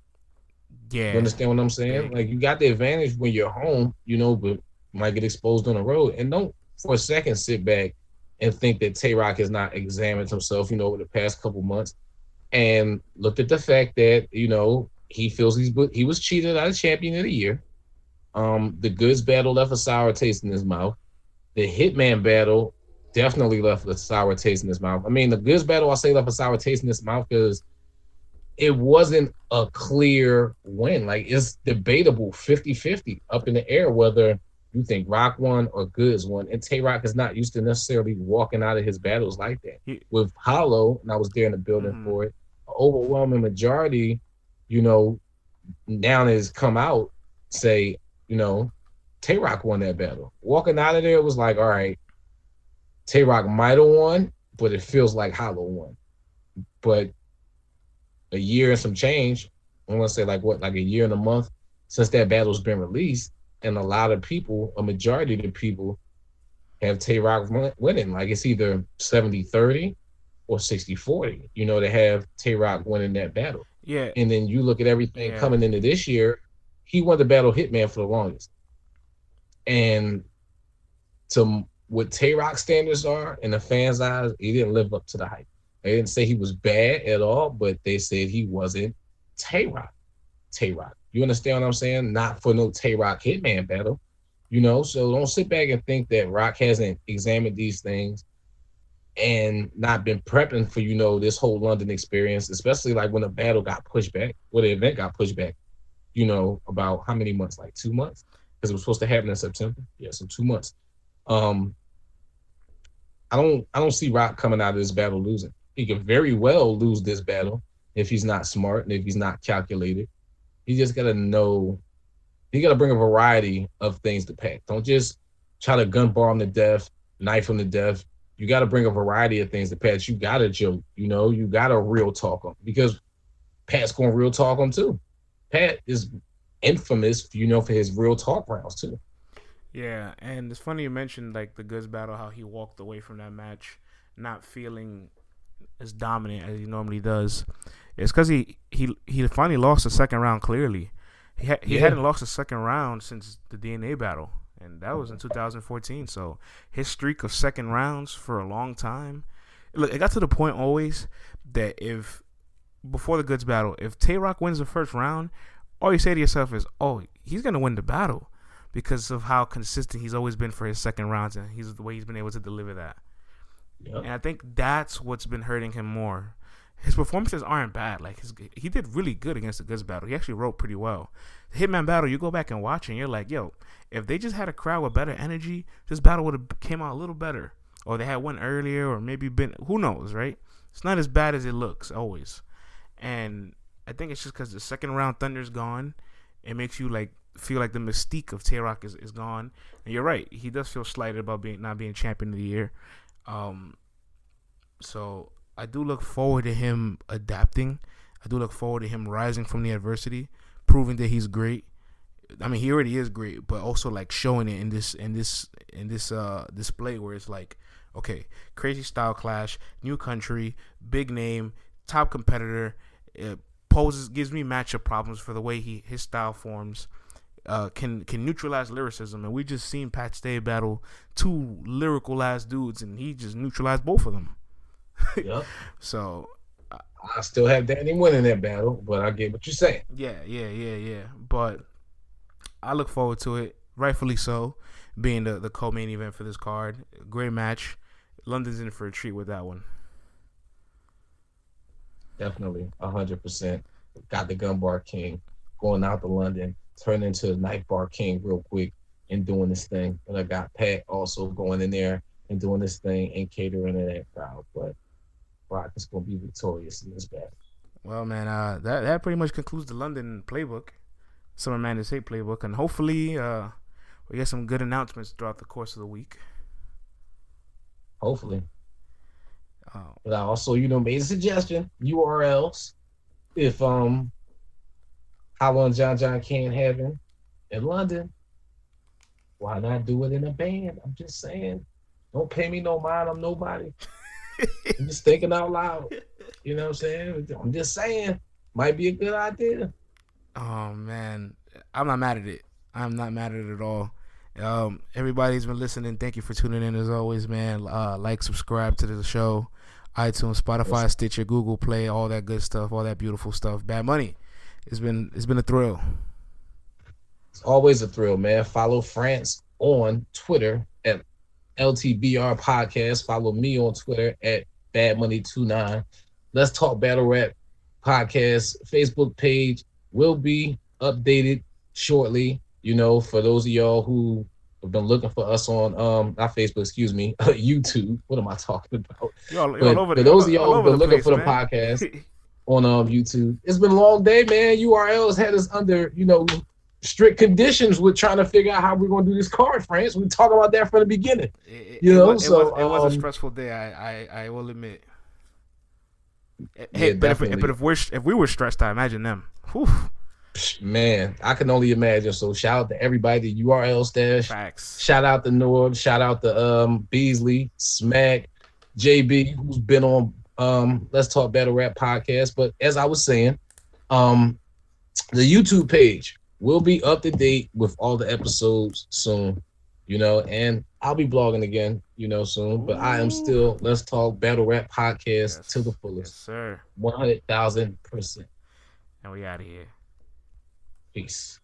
C: Yeah.
D: You understand what I'm saying? Like, you got the advantage when you're home, but might get exposed on the road. And don't for a second sit back and think that Tay-Rock has not examined himself, over the past couple months and looked at the fact that, he feels he was cheated out of Champion of the Year. The Goods battle left a sour taste in his mouth. The Hitman battle definitely left a sour taste in his mouth. The Goods battle, I say left a sour taste in his mouth because it wasn't a clear win. Like, it's debatable 50-50 up in the air whether you think Rock won or Goods won. And Tay-Rock is not used to necessarily walking out of his battles like that. With Hollow, and I was there in the building for it, an overwhelming majority, now that has come out, say, Tay-Rock won that battle. Walking out of there, it was like, all right, Tay-Rock might have won, but it feels like Hollow won. But a year and some change, I want to say like a year and a month since that battle's been released, and a majority of the people have Tay-Rock winning. Like, it's either 70-30 or 60-40, to have Tay-Rock winning that battle.
C: Yeah.
D: And then you look at everything coming into this year, he won the battle Hitman for the longest. And to what Tay-Rock standards are in the fans' eyes, he didn't live up to the hype. They didn't say he was bad at all, but they said he wasn't Tay-Rock. You understand what I'm saying? Not for no Tay-Rock Hitman battle, So don't sit back and think that Rock hasn't examined these things and not been prepping for, this whole London experience, especially like when the battle got pushed back, when the event got pushed back, about how many months? Like 2 months? Because it was supposed to happen in September. Yeah, so 2 months. I don't see Rock coming out of this battle losing. He could very well lose this battle if he's not smart and if he's not calculated. He just got to know. He got to bring a variety of things to Pat. Don't just try to gun bar him to death, knife him to death. You got to bring a variety of things to Pat. You got to joke, you got to real talk him because Pat's going to real talk him too. Pat is infamous, for his real talk rounds too.
C: Yeah, and it's funny you mentioned like the Goods battle, how he walked away from that match not feeling as dominant as he normally does. It's because he finally lost the second round clearly. He hadn't lost a second round since the DNA battle, and that was in 2014. So his streak of second rounds for a long time. Look, it got to the point always that before the Goods battle, if Tay-Rock wins the first round, all you say to yourself is, oh, he's going to win the battle because of how consistent he's always been for his second rounds and the way he's been able to deliver that. Yep. And I think that's what's been hurting him more his performances aren't bad. Like he did really good against the Goods battle. He actually wrote pretty well. The Hitman battle, you go back and watch, and you're like, yo, if they just had a crowd with better energy, this battle would have came out a little better. Or they had one earlier, or maybe been, who knows, right? It's not as bad as it looks always. And I think it's just because the second round Thunder's gone. It makes you like feel like the mystique of Tay-Rock is gone. And you're right, he does feel slighted about not being champion of the year. So I do look forward to him adapting. I do look forward to him rising from the adversity, proving that he's great. I mean, he already is great, but also like showing it in this display where it's like, okay, crazy style clash, new country, big name, top competitor, gives me matchup problems for the way his style forms. Can neutralize lyricism, and we just seen Pat Stay battle two lyrical ass dudes, and he just neutralized both of them.
D: Yep.
C: So
D: I still have Danny winning that battle, but I get what you're saying.
C: Yeah. But I look forward to it, rightfully so, being the co-main event for this card. Great match. London's in for a treat with that one.
D: Definitely, 100%. Got the Gun Bar King going out to London, turn into the Knife Bar King real quick and doing this thing. And I got Pat also going in there and doing this thing and catering to that crowd. But Brock is going to be victorious in this battle.
C: Well, man, that pretty much concludes the London playbook, Summer Madness 8 playbook, and hopefully we get some good announcements throughout the course of the week.
D: Hopefully. But I also, made a suggestion, URLs, if Hollow and John can't have him in London, why not do it in a band? I'm just saying. Don't pay me no mind. I'm nobody. I'm just thinking out loud. You know what I'm saying? I'm just saying. Might be a good idea.
C: Oh, man. I'm not mad at it. I'm not mad at it at all. Everybody's been listening. Thank you for tuning in as always, man. Like, subscribe to the show. iTunes, Spotify, yes. Stitcher, Google Play, all that good stuff, all that beautiful stuff. Bad Money. It's been a thrill.
D: It's always a thrill, man. Follow France on Twitter at LTBR Podcast. Follow me on Twitter at BadMoney29. Let's Talk Battle Rap Podcast Facebook page will be updated shortly. For those of y'all who have been looking for us on not Facebook, excuse me, YouTube. What am I talking about? For those of y'all who've been looking for the podcast on YouTube, it's been a long day, man. URL has had us under, strict conditions with trying to figure out how we're going to do this card, France. We talked about that from the beginning.
C: It was a stressful day. I will admit. Hey, yeah, if we were stressed, I imagine them. Whew.
D: Man, I can only imagine. So shout out to everybody, the URL stash.
C: Facts.
D: Shout out to Nord. Shout out to Beasley, Smack, JB, who's been on Let's Talk Battle Rap Podcast. But as I was saying, the YouTube page will be up to date with all the episodes soon, and I'll be blogging again, soon. But I am still Let's Talk Battle Rap Podcast to the fullest.
C: Yes, sir.
D: 100,000%.
C: And we out of here.
D: Peace.